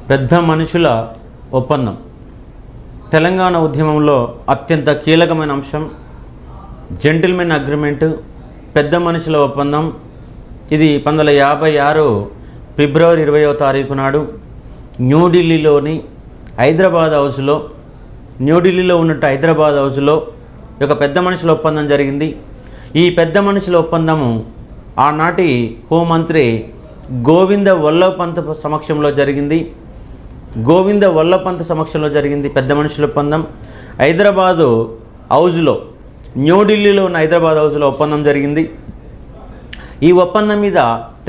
పెద్ద మనుషుల ఒప్పందం తెలంగాణ ఉద్యమంలో అత్యంత కీలకమైన అంశం. జెంటిల్మెన్ అగ్రిమెంట్, పెద్ద మనుషుల ఒప్పందం. ఇది 1956 ఫిబ్రవరి 20వ తారీఖు నాడు న్యూఢిల్లీలోని హైదరాబాద్ హౌస్లో, న్యూఢిల్లీలో ఉన్నట్టు హైదరాబాద్ హౌస్లో ఒక పెద్ద మనుషుల ఒప్పందం జరిగింది. ఈ పెద్ద మనుషుల ఒప్పందము ఆనాటి హోంమంత్రి గోవింద వల్లభ పంత్ సమక్షంలో జరిగింది. గోవింద వల్లభ పంత్ సమక్షంలో జరిగింది పెద్ద మనుషుల ఒప్పందం. హైదరాబాదు హౌజ్లో, న్యూఢిల్లీలో ఉన్న హైదరాబాద్ హౌజ్లో ఒప్పందం జరిగింది. ఈ ఒప్పందం మీద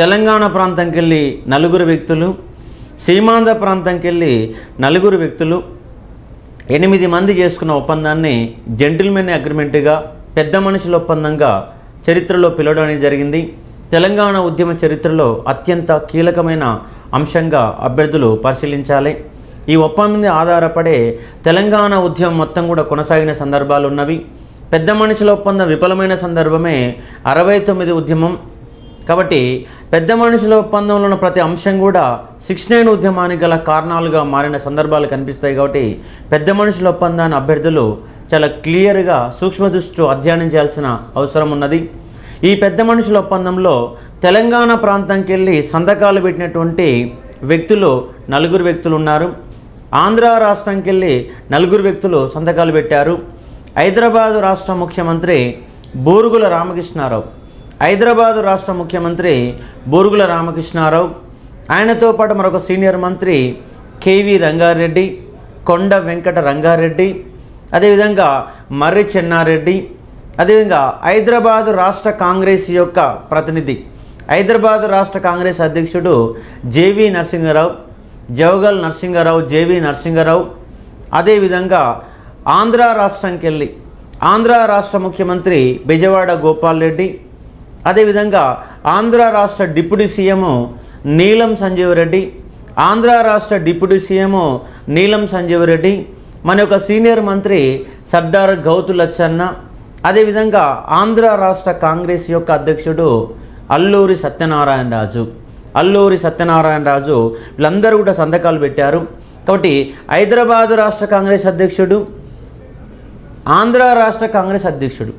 తెలంగాణ ప్రాంతంకి వెళ్ళి 4 వ్యక్తులు, సీమాంధ్ర ప్రాంతంకి వెళ్ళి 4 వ్యక్తులు, 8 మంది చేసుకున్న ఒప్పందాన్ని జెంటిల్మెన్ అగ్రిమెంట్గా, పెద్ద మనుషుల ఒప్పందంగా చరిత్రలో పిలవడం అనేది జరిగింది. తెలంగాణ ఉద్యమ చరిత్రలో అత్యంత కీలకమైన అంశంగా అభ్యర్థులు పరిశీలించాలి. ఈ ఒప్పందం మీద ఆధారపడే తెలంగాణ ఉద్యమం మొత్తం కూడా కొనసాగిన సందర్భాలు ఉన్నవి. పెద్ద మనుషుల ఒప్పందం విఫలమైన సందర్భమే 69 ఉద్యమం. కాబట్టి పెద్ద మనుషుల ఒప్పందంలో ఉన్న ప్రతి అంశం కూడా 69 ఉద్యమానికి గల కారణాలుగా మారిన సందర్భాలు కనిపిస్తాయి. కాబట్టి పెద్ద మనుషుల ఒప్పందాన్ని అభ్యర్థులు చాలా క్లియర్గా సూక్ష్మదృష్టితో అధ్యయనం చేయాల్సిన అవసరం ఉన్నది. ఈ పెద్ద మనుషుల ఒప్పందంలో తెలంగాణ ప్రాంతంకి వెళ్ళి సంతకాలు పెట్టినటువంటి వ్యక్తులు 4 వ్యక్తులు ఉన్నారు. ఆంధ్ర రాష్ట్రంకి వెళ్ళి 4 వ్యక్తులు సంతకాలు పెట్టారు. హైదరాబాదు రాష్ట్ర ముఖ్యమంత్రి బూరుగుల రామకృష్ణారావు, హైదరాబాదు రాష్ట్ర ముఖ్యమంత్రి బూరుగుల రామకృష్ణారావు, ఆయనతో పాటు మరొక సీనియర్ మంత్రి కేవి రంగారెడ్డి, కొండ వెంకట రంగారెడ్డి, అదేవిధంగా మర్రి చెన్నారెడ్డి, అదేవిధంగా హైదరాబాదు రాష్ట్ర కాంగ్రెస్ యొక్క ప్రతినిధి, హైదరాబాదు రాష్ట్ర కాంగ్రెస్ అధ్యక్షుడు జేవి నరసింహారావు, జవగల్ నరసింహారావు, జేవి నరసింహారావు, అదేవిధంగా ఆంధ్ర రాష్ట్రంకి వెళ్ళి ఆంధ్ర రాష్ట్ర ముఖ్యమంత్రి బెజవాడ గోపాల్ రెడ్డి, అదేవిధంగా ఆంధ్ర రాష్ట్ర డిప్యూటీ సీఎం నీలం సంజీవ్ రెడ్డి, ఆంధ్ర రాష్ట్ర డిప్యూటీ సీఎం నీలం సంజీవ్ రెడ్డి, మన యొక్క సీనియర్ మంత్రి సర్దార్ గౌతు లచ్చన్న, అదేవిధంగా ఆంధ్ర రాష్ట్ర కాంగ్రెస్ యొక్క అధ్యక్షుడు అల్లూరి సత్యనారాయణ రాజు, వీళ్ళందరూ కూడా సంతకాలు పెట్టారు. కాబట్టి హైదరాబాదు రాష్ట్ర కాంగ్రెస్ అధ్యక్షుడు, ఆంధ్ర రాష్ట్ర కాంగ్రెస్ అధ్యక్షుడు,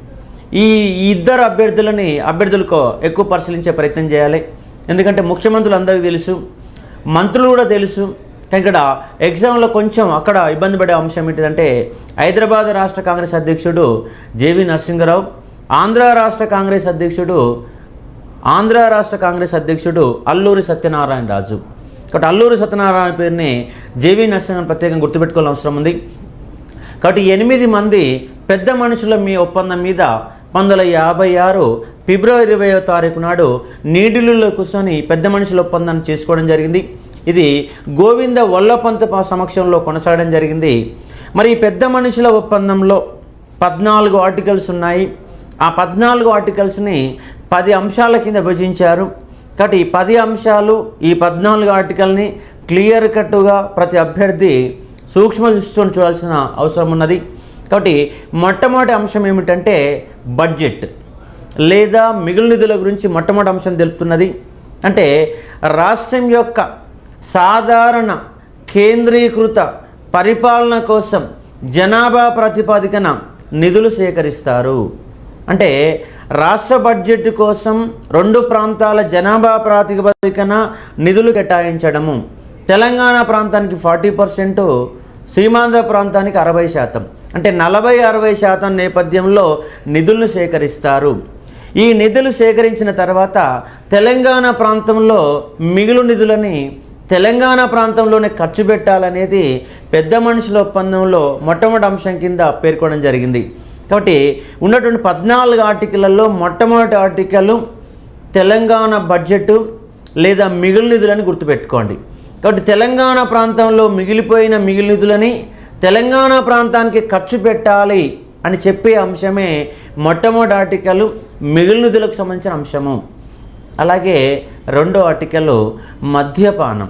ఈ ఇద్దరు అభ్యర్థులకు ఎక్కువ పరిశీలించే ప్రయత్నం చేయాలి. ఎందుకంటే ముఖ్యమంత్రులు అందరికీ తెలుసు, మంత్రులు కూడా తెలుసు. ఇక్కడ ఎగ్జామ్లో కొంచెం అక్కడ ఇబ్బంది పడే అంశం ఏంటిదంటే హైదరాబాద్ రాష్ట్ర కాంగ్రెస్ అధ్యక్షుడు జేవి నరసింహారావు, ఆంధ్ర రాష్ట్ర కాంగ్రెస్ అధ్యక్షుడు అల్లూరి సత్యనారాయణ రాజు. కాబట్టి అల్లూరి సత్యనారాయణ పేరుని జేవి నరసింహారావు ప్రత్యేకంగా గుర్తుపెట్టుకోవాల్సిన అవసరం ఉంది. కాబట్టి 8 మంది పెద్ద మనుషుల ఒప్పందం మీద 1956 ఫిబ్రవరి 20వ తారీఖు నాడు న్యూఢిల్లీలో కూర్చొని పెద్ద మనుషుల ఒప్పందాన్ని చేసుకోవడం జరిగింది. ఇది గోవింద వల్లభ పంత్ సమక్షంలో కొనసాగడం జరిగింది. మరి ఈ పెద్ద మనుషుల ఒప్పందంలో 14 ఆర్టికల్స్ ఉన్నాయి. ఆ 14 ఆర్టికల్స్ని 10 అంశాల కింద విభజించారు. కాబట్టి ఈ 10 అంశాలు, ఈ 14 ఆర్టికల్ని క్లియర్ కట్టుగా ప్రతి అభ్యర్థి సూక్ష్మ దృష్టితో చూడాల్సిన అవసరం ఉన్నది. కాబట్టి మొట్టమొదటి అంశం ఏమిటంటే బడ్జెట్ లేదా మిగులు నిధుల గురించి మొట్టమొదటి అంశం తెలుపుతున్నది. అంటే రాష్ట్రం యొక్క సాధారణ కేంద్రీకృత పరిపాలన కోసం జనాభా ప్రాతిపదికన నిధులు సేకరిస్తారు. అంటే రాష్ట్ర బడ్జెట్ కోసం 2 ప్రాంతాల జనాభా ప్రాతిపదికన నిధులు కేటాయించడము. తెలంగాణ ప్రాంతానికి 40%, సీమాంధ్ర ప్రాంతానికి 60%, అంటే 40-60% నేపథ్యంలో నిధులను సేకరిస్తారు. ఈ నిధులు సేకరించిన తర్వాత తెలంగాణ ప్రాంతంలో మిగులు నిధులని తెలంగాణ ప్రాంతంలోనే ఖర్చు పెట్టాలనేది పెద్ద మనుషుల ఒప్పందంలో మొట్టమొదటి అంశం కింద పేర్కొనడం జరిగింది. కాబట్టి ఉన్నటువంటి 14 ఆర్టికల్లో మొట్టమొదటి ఆర్టికల్ తెలంగాణ బడ్జెట్ లేదా మిగులు నిధులని గుర్తుపెట్టుకోండి. కాబట్టి తెలంగాణ ప్రాంతంలో మిగిలిపోయిన మిగులు నిధులని తెలంగాణ ప్రాంతానికి ఖర్చు పెట్టాలి అని చెప్పే అంశమే మొట్టమొదటి ఆర్టికల్, మిగులు నిధులకు సంబంధించిన అంశము. అలాగే రెండో ఆర్టికల్ మద్యపానం.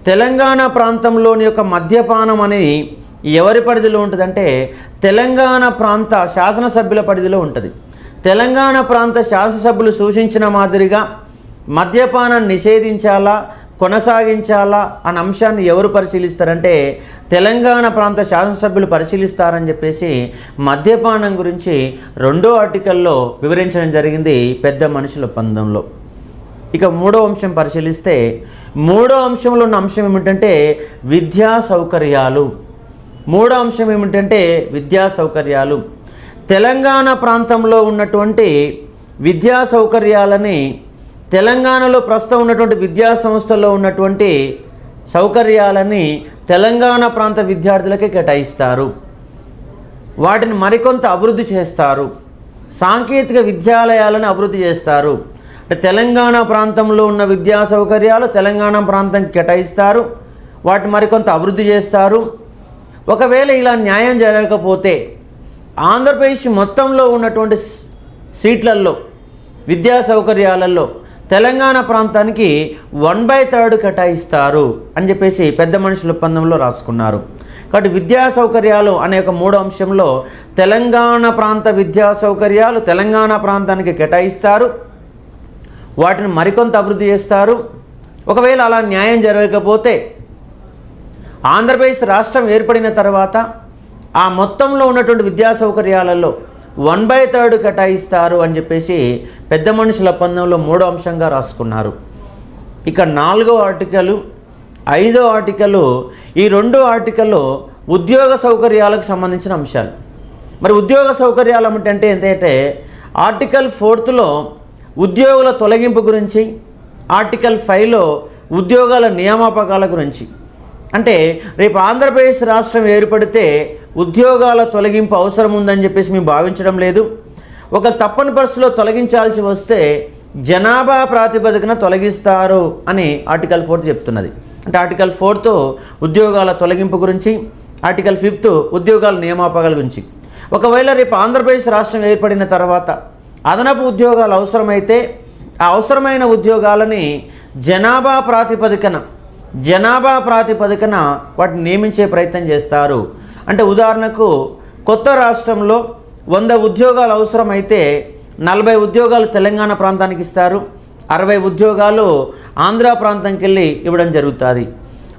తెలంగాణ ప్రాంతంలోని యొక్క మద్యపానం అనేది ఎవరి పరిధిలో ఉంటుందంటే తెలంగాణ ప్రాంత శాసనసభ్యుల పరిధిలో ఉంటుంది. తెలంగాణ ప్రాంత శాసనసభ్యులు సూచించిన మాదిరిగా మద్యపానాన్ని నిషేధించాలా కొనసాగించాలా అన్న అంశాన్ని ఎవరు పరిశీలిస్తారంటే తెలంగాణ ప్రాంత శాసనసభ్యులు పరిశీలిస్తారని చెప్పేసి మద్యపానం గురించి 2వ ఆర్టికల్లో వివరించడం జరిగింది పెద్ద మనుషుల ఒప్పందంలో. ఇక 3వ అంశం పరిశీలిస్తే 3వ అంశంలో ఉన్న అంశం ఏమిటంటే విద్యా సౌకర్యాలు. 3వ అంశం ఏమిటంటే విద్యా సౌకర్యాలు. తెలంగాణ ప్రాంతంలో ఉన్నటువంటి విద్యా సౌకర్యాలని తెలంగాణలో ప్రస్తుతం ఉన్నటువంటి విద్యా సంస్థల్లో ఉన్నటువంటి సౌకర్యాలని తెలంగాణ ప్రాంత విద్యార్థులకే కేటాయిస్తారు. వాటిని మరికొంత అభివృద్ధి చేస్తారు. సాంకేతిక విద్యాలయాలను అభివృద్ధి చేస్తారు. అంటే తెలంగాణ ప్రాంతంలో ఉన్న విద్యా సౌకర్యాలు తెలంగాణ ప్రాంతానికి కేటాయిస్తారు, వాటిని మరికొంత అభివృద్ధి చేస్తారు. ఒకవేళ ఇలా న్యాయం జరగకపోతే ఆంధ్రప్రదేశ్ మొత్తంలో ఉన్నటువంటి సీట్లలో విద్యా సౌకర్యాలలో తెలంగాణ ప్రాంతానికి 1/3 కేటాయిస్తారు అని చెప్పేసి పెద్ద మనుషుల ఒప్పందంలో రాసుకున్నారు. కాబట్టి విద్యా సౌకర్యాలు అనే ఒక 3వ అంశంలో తెలంగాణ ప్రాంత విద్యా సౌకర్యాలు తెలంగాణ ప్రాంతానికి కేటాయిస్తారు, వాటిని మరికొంత అభివృద్ధి చేస్తారు. ఒకవేళ అలా న్యాయం జరగకపోతే ఆంధ్రప్రదేశ్ రాష్ట్రం ఏర్పడిన తర్వాత ఆ మొత్తంలో ఉన్నటువంటి విద్యా సౌకర్యాలలో 1/3 కేటాయిస్తారు అని చెప్పేసి పెద్ద మనుషుల ఒప్పందంలో 3వ అంశంగా రాసుకున్నారు. ఇక 4వ ఆర్టికల్ 5వ ఆర్టికల్ ఈ 2 ఆర్టికల్లో ఉద్యోగ సౌకర్యాలకు సంబంధించిన అంశాలు. మరి ఉద్యోగ సౌకర్యాలు అంటే ఏంటంటే ఆర్టికల్ 4లో ఉద్యోగుల తొలగింపు గురించి, ఆర్టికల్ 5లో ఉద్యోగాల నియామకాల గురించి. అంటే రేపు ఆంధ్రప్రదేశ్ రాష్ట్రం ఏర్పడితే ఉద్యోగాల తొలగింపు అవసరం ఉందని చెప్పేసి మేము భావించడం లేదు. ఒక తప్పని పరిస్థితిలో తొలగించాల్సి వస్తే జనాభా ప్రాతిపదికన తొలగిస్తారు అని ఆర్టికల్ 4 చెప్తున్నది. అంటే ఆర్టికల్ 4తో ఉద్యోగాల తొలగింపు గురించి, ఆర్టికల్ 5 ఉద్యోగాల నియామకాల గురించి. ఒకవేళ రేపు ఆంధ్రప్రదేశ్ రాష్ట్రం ఏర్పడిన తర్వాత అదనపు ఉద్యోగాలు అవసరమైతే ఆ అవసరమైన ఉద్యోగాలని జనాభా ప్రాతిపదికన వాటిని నియమించే ప్రయత్నం చేస్తారు. అంటే ఉదాహరణకు కొత్త రాష్ట్రంలో 100 ఉద్యోగాలు అవసరమైతే 40 ఉద్యోగాలు తెలంగాణ ప్రాంతానికి ఇస్తారు, 60 ఉద్యోగాలు ఆంధ్ర ప్రాంతంకి వెళ్ళి ఇవ్వడం జరుగుతుంది.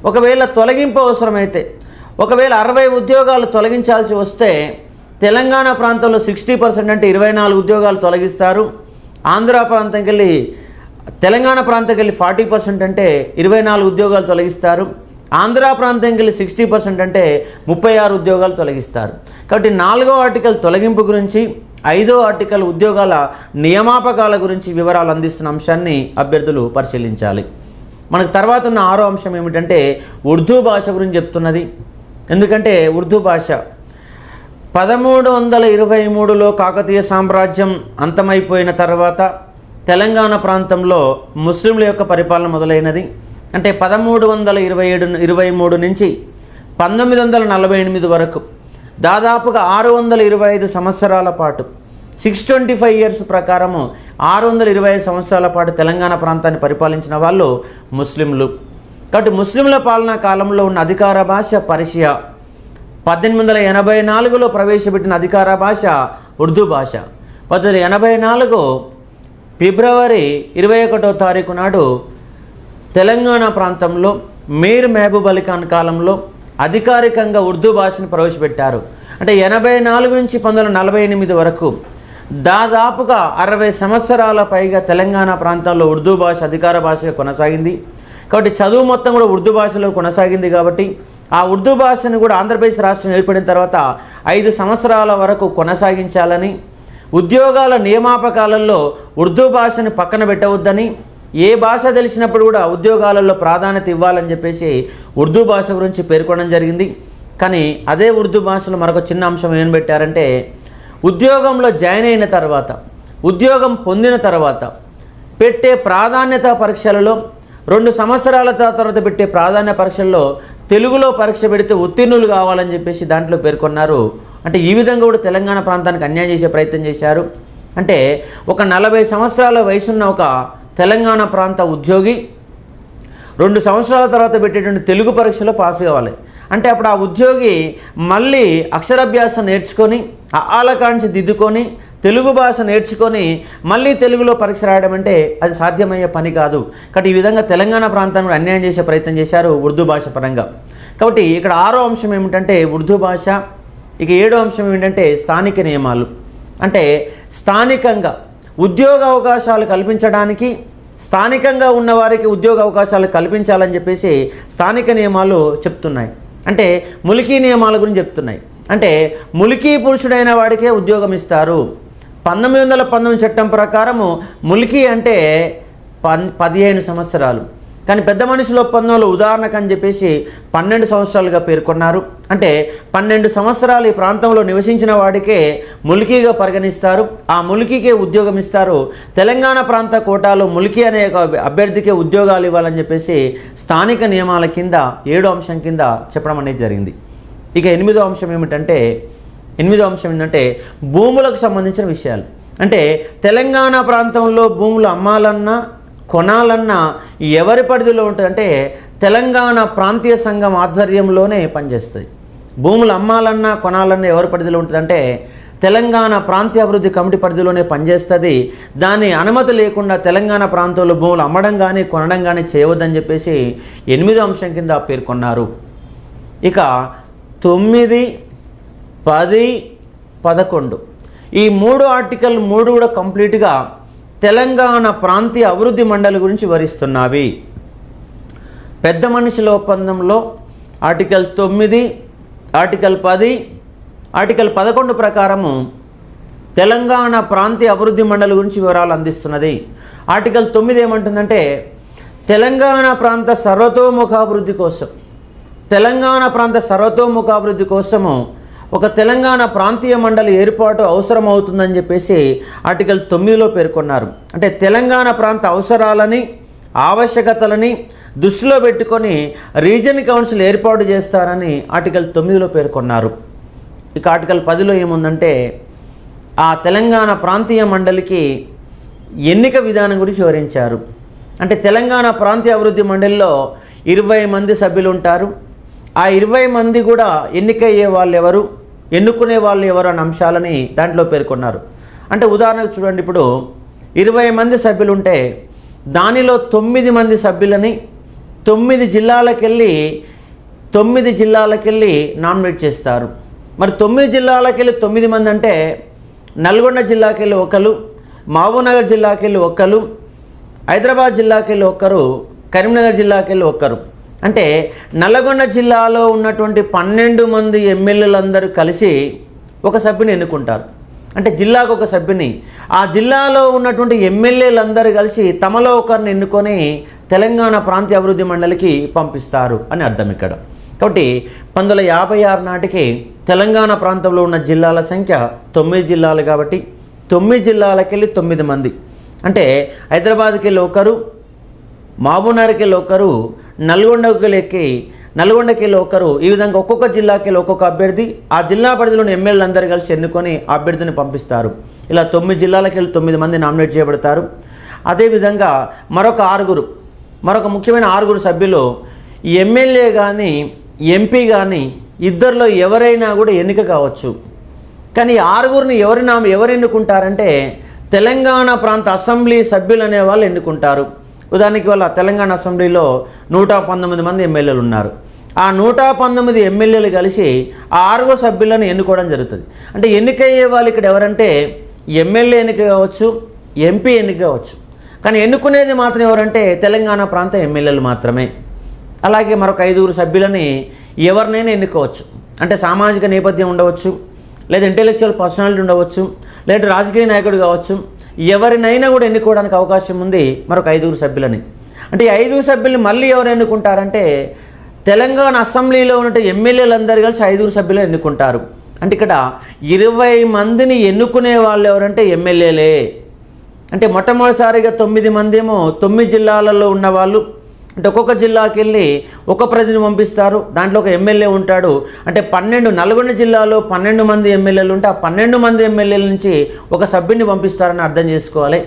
ఒకవేళ తొలగింపు అవసరమైతే, ఒకవేళ 60 ఉద్యోగాలు తొలగించాల్సి వస్తే తెలంగాణ ప్రాంతంలో 60% అంటే 24 ఉద్యోగాలు తొలగిస్తారు, ఆంధ్ర ప్రాంతంకి వెళ్ళి తెలంగాణ ప్రాంతంకి వెళ్ళి 40% అంటే 24 ఉద్యోగాలు తొలగిస్తారు, ఆంధ్ర ప్రాంతంకి వెళ్ళి 60% అంటే 36 ఉద్యోగాలు తొలగిస్తారు. కాబట్టి 4వ ఆర్టికల్ తొలగింపు గురించి, 5వ ఆర్టికల్ ఉద్యోగాల నియామకాల గురించి వివరాలు అందిస్తున్న అంశాన్ని అభ్యర్థులు పరిశీలించాలి. మనకు తర్వాత ఉన్న 6వ అంశం ఏమిటంటే ఉర్దూ భాష గురించి చెప్తున్నది. ఎందుకంటే ఉర్దూ భాష 1323లో కాకతీయ సామ్రాజ్యం అంతమైపోయిన తర్వాత తెలంగాణ ప్రాంతంలో ముస్లింల యొక్క పరిపాలన మొదలైనది. అంటే 1323 నుంచి 1948 వరకు దాదాపుగా 625 సంవత్సరాల పాటు 625 ఇయర్స్ ప్రకారము 625 సంవత్సరాల పాటు తెలంగాణ ప్రాంతాన్ని పరిపాలించిన వాళ్ళు ముస్లింలు. కాబట్టి ముస్లింల పాలనా కాలంలో ఉన్న అధికార భాష పర్షియా. 1884లో ప్రవేశపెట్టిన అధికార భాష ఉర్దూ భాష. 1884 ఫిబ్రవరి 21వ తారీఖు నాడు తెలంగాణ ప్రాంతంలో మీర్ మహబూబ్ అలీ ఖాన్ కాలంలో అధికారికంగా ఉర్దూ భాషను ప్రవేశపెట్టారు. అంటే 84 నుంచి 1948 వరకు దాదాపుగా 60 సంవత్సరాల పైగా తెలంగాణ ప్రాంతంలో ఉర్దూ భాష అధికార భాషగా కొనసాగింది. కాబట్టి చదువు మొత్తం కూడా ఉర్దూ భాషలో కొనసాగింది. కాబట్టి ఆ ఉర్దూ భాషను కూడా ఆంధ్రప్రదేశ్ రాష్ట్రం ఏర్పడిన తర్వాత 5 సంవత్సరాల వరకు కొనసాగించాలని, ఉద్యోగాల నియామకాలలో ఉర్దూ భాషను పక్కన పెట్టవద్దని, ఏ భాష తెలిసినప్పుడు కూడా ఉద్యోగాలలో ప్రాధాన్యత ఇవ్వాలని చెప్పేసి ఉర్దూ భాష గురించి పేర్కొనడం జరిగింది. కానీ అదే ఉర్దూ భాషలో మరొక చిన్న అంశం ఏం పెట్టారంటే ఉద్యోగంలో జాయిన్ అయిన తర్వాత, ఉద్యోగం పొందిన తర్వాత పెట్టే ప్రాధాన్యత పరీక్షలలో 2 సంవత్సరాల తర్వాత పెట్టే ప్రాధాన్య పరీక్షల్లో తెలుగులో పరీక్ష పెడితే ఉత్తీర్ణులు కావాలని చెప్పేసి దాంట్లో పేర్కొన్నారు. అంటే ఈ విధంగా కూడా తెలంగాణ ప్రాంతానికి అన్యాయం చేసే ప్రయత్నం చేశారు. అంటే ఒక 40 సంవత్సరాల వయసున్న ఒక తెలంగాణ ప్రాంత ఉద్యోగి 2 సంవత్సరాల తర్వాత పెట్టేటువంటి తెలుగు పరీక్షలో పాస్ కావాలి. అంటే అప్పుడు ఆ ఉద్యోగి మళ్ళీ అక్షరాభ్యాసం నేర్చుకొని ఆలకాంక్ష దిద్దుకొని తెలుగు భాష నేర్చుకొని మళ్ళీ తెలుగులో పరీక్ష రాయడం అంటే అది సాధ్యమయ్యే పని కాదు. కాబట్టి ఈ విధంగా తెలంగాణ ప్రాంతాన్ని అన్యాయం చేసే ప్రయత్నం చేశారు ఉర్దూ భాష పరంగా. కాబట్టి ఇక్కడ 6వ అంశం ఏమిటంటే ఉర్దూ భాష. ఇక 7వ అంశం ఏంటంటే స్థానిక నియమాలు. అంటే స్థానికంగా ఉద్యోగ అవకాశాలు కల్పించడానికి, స్థానికంగా ఉన్నవారికి ఉద్యోగ అవకాశాలు కల్పించాలని చెప్పేసి స్థానిక నియమాలు చెప్తున్నాయి. అంటే ములికీ నియమాల గురించి చెప్తున్నాయి. అంటే ములికీ పురుషుడైన వాడికే ఉద్యోగం ఇస్తారు. 1919 చట్టం ప్రకారము ములికీ అంటే 15 సంవత్సరాలు. కానీ పెద్ద మనుషుల ఒప్పందంలో ఉదాహరణకు అని చెప్పేసి 12 సంవత్సరాలుగా పేర్కొన్నారు. అంటే 12 సంవత్సరాలు ఈ ప్రాంతంలో నివసించిన వాడికే ములికీగా పరిగణిస్తారు. ఆ ములికీకే ఉద్యోగం ఇస్తారు. తెలంగాణ ప్రాంత కోటాలో ములికీ అనే అభ్యర్థికే ఉద్యోగాలు ఇవ్వాలని చెప్పేసి స్థానిక నియమాల కింద 7వ అంశం కింద చెప్పడం అనేది జరిగింది. ఇక 8వ అంశం ఏంటంటే భూములకు సంబంధించిన విషయాలు. అంటే తెలంగాణ ప్రాంతంలో భూములు అమ్మాలన్నా కొనాలన్నా ఎవరి పరిధిలో ఉంటుందంటే తెలంగాణ ప్రాంతీయ సంఘం ఆధ్వర్యంలోనే పనిచేస్తుంది. భూములు అమ్మాలన్నా కొనాలన్నా ఎవరి పరిధిలో ఉంటుందంటే తెలంగాణ ప్రాంతీయ అభివృద్ధి కమిటీ పరిధిలోనే పనిచేస్తుంది. దాని అనుమతి లేకుండా తెలంగాణ ప్రాంతంలో భూములు అమ్మడం కానీ కొనడం కానీ చేయవద్దని చెప్పేసి 8వ అంశం కింద పేర్కొన్నారు. ఇక 9, 10, 11 ఈ 3 ఆర్టికల్ 3 కూడా కంప్లీట్గా తెలంగాణ ప్రాంతీయ అభివృద్ధి మండలి గురించి వివరిస్తున్నవి. పెద్ద మనుషుల ఒప్పందంలో ఆర్టికల్ 9, ఆర్టికల్ 10, ఆర్టికల్ 11 ప్రకారము తెలంగాణ ప్రాంతీయ అభివృద్ధి మండలి గురించి వివరాలు అందిస్తున్నది. ఆర్టికల్ 9 ఏమంటుందంటే తెలంగాణ ప్రాంత సర్వతోముఖాభివృద్ధి కోసము ఒక తెలంగాణ ప్రాంతీయ మండలి ఏర్పాటు అవసరం అవుతుందని చెప్పేసి ఆర్టికల్ 9లో పేర్కొన్నారు. అంటే తెలంగాణ ప్రాంత అవసరాలని ఆవశ్యకతలని దృష్టిలో పెట్టుకొని రీజన్ కౌన్సిల్ ఏర్పాటు చేస్తారని ఆర్టికల్ 9లో పేర్కొన్నారు. ఇక ఆర్టికల్ 10లో ఏముందంటే ఆ తెలంగాణ ప్రాంతీయ మండలికి ఎన్నిక విధానం గురించి వివరించారు. అంటే తెలంగాణ ప్రాంతీయ అభివృద్ధి మండలిలో 20 మంది సభ్యులు ఉంటారు. ఆ 20 మంది కూడా ఎన్నికయ్యే వాళ్ళు ఎవరు, ఎన్నుకునే వాళ్ళు ఎవరు అనే అంశాలని దాంట్లో పేర్కొన్నారు. అంటే ఉదాహరణకు చూడండి, ఇప్పుడు 20 మంది సభ్యులు ఉంటే దానిలో 9 మంది సభ్యులని 9 జిల్లాలకెళ్ళి నామినేట్ చేస్తారు. మరి 9 జిల్లాలకెళ్ళి 9 మంది అంటే నల్గొండ జిల్లాకెళ్ళి ఒకరు, మహబూబ్నగర్ జిల్లాకెళ్ళి ఒకరు, హైదరాబాద్ జిల్లాకెళ్ళి ఒకరు, కరీంనగర్ జిల్లాకెళ్ళి ఒకరు. అంటే నల్గొండ జిల్లాలో ఉన్నటువంటి 12 మంది ఎమ్మెల్యేలందరూ కలిసి ఒక సభ్యుని ఎన్నుకుంటారు. అంటే జిల్లాకు ఒక సభ్యుని, ఆ జిల్లాలో ఉన్నటువంటి ఎమ్మెల్యేలందరూ కలిసి తమలో ఒకరిని ఎన్నుకొని తెలంగాణ ప్రాంతీయ అభివృద్ధి మండలికి పంపిస్తారు అని అర్థం ఇక్కడ. కాబట్టి 1956 నాటికి తెలంగాణ ప్రాంతంలో ఉన్న జిల్లాల సంఖ్య 9 జిల్లాలు. కాబట్టి 9 జిల్లాలకెళ్ళి 9 మంది, అంటే హైదరాబాద్కి వెళ్ళి ఒకరు, మహబూబ్నగర్కి వెళ్ళి ఒకరు, నల్గొండకి వెళ్ళి ఒకరు, ఈ విధంగా ఒక్కొక్క జిల్లాకి వెళ్ళి ఒక్కొక్క అభ్యర్థి ఆ జిల్లా పరిధిలోని ఎమ్మెల్యేలు అందరూ కలిసి ఎన్నుకొని ఆ అభ్యర్థిని పంపిస్తారు. ఇలా 9 జిల్లాలకు వెళ్ళి 9 మంది నామినేట్ చేయబడతారు. అదేవిధంగా మరొక ముఖ్యమైన 6 సభ్యులు ఎమ్మెల్యే కానీ ఎంపీ కానీ ఇద్దరిలో ఎవరైనా కూడా ఎన్నిక కావచ్చు. కానీ 6 ఎవరు ఎన్నుకుంటారంటే తెలంగాణ ప్రాంత అసెంబ్లీ సభ్యులు అనే వాళ్ళు ఎన్నుకుంటారు. ఉదాహరణకి వాళ్ళ తెలంగాణ అసెంబ్లీలో 119 మంది ఎమ్మెల్యేలు ఉన్నారు. ఆ 119 ఎమ్మెల్యేలు కలిసి ఆ 6 సభ్యులను ఎన్నుకోవడం జరుగుతుంది. అంటే ఎన్నికయ్యే వాళ్ళు ఇక్కడ ఎవరంటే ఎమ్మెల్యే ఎన్నిక కావచ్చు, ఎంపీ ఎన్నిక కావచ్చు. కానీ ఎన్నుకునేది మాత్రం ఎవరంటే తెలంగాణ ప్రాంత ఎమ్మెల్యేలు మాత్రమే. అలాగే మరొక 5 సభ్యులని ఎవరినైనా ఎన్నుకోవచ్చు. అంటే సామాజిక నేపథ్యం ఉండవచ్చు, లేదా ఇంటెలెక్చువల్ పర్సనాలిటీ ఉండవచ్చు, లేదా రాజకీయ నాయకుడు కావచ్చు. ఎవరినైనా కూడా ఎన్నుకోవడానికి అవకాశం ఉంది మరొక 5 సభ్యులని. అంటే ఈ 5 సభ్యుల్ని మళ్ళీ ఎవరు ఎన్నుకుంటారంటే తెలంగాణ అసెంబ్లీలో ఉన్న ఎమ్మెల్యేలందరూ కలిసి 5 సభ్యులు ఎన్నుకుంటారు. అంటే ఇక్కడ 20 మందిని ఎన్నుకునే వాళ్ళు ఎవరంటే ఎమ్మెల్యేలే. అంటే మొట్టమొదటిసారిగా 9 మంది ఏమో 9 జిల్లాలలో ఉన్నవాళ్ళు. అంటే ఒక్కొక్క జిల్లాకి వెళ్ళి ఒక ప్రతినిధి పంపిస్తారు. దాంట్లో ఒక ఎమ్మెల్యే ఉంటాడు. అంటే 12 నల్గొండ జిల్లాలో 12 మంది ఎమ్మెల్యేలు ఉంటే ఆ 12 మంది ఎమ్మెల్యేల నుంచి ఒక సభ్యుని పంపిస్తారని అర్థం చేసుకోవాలి.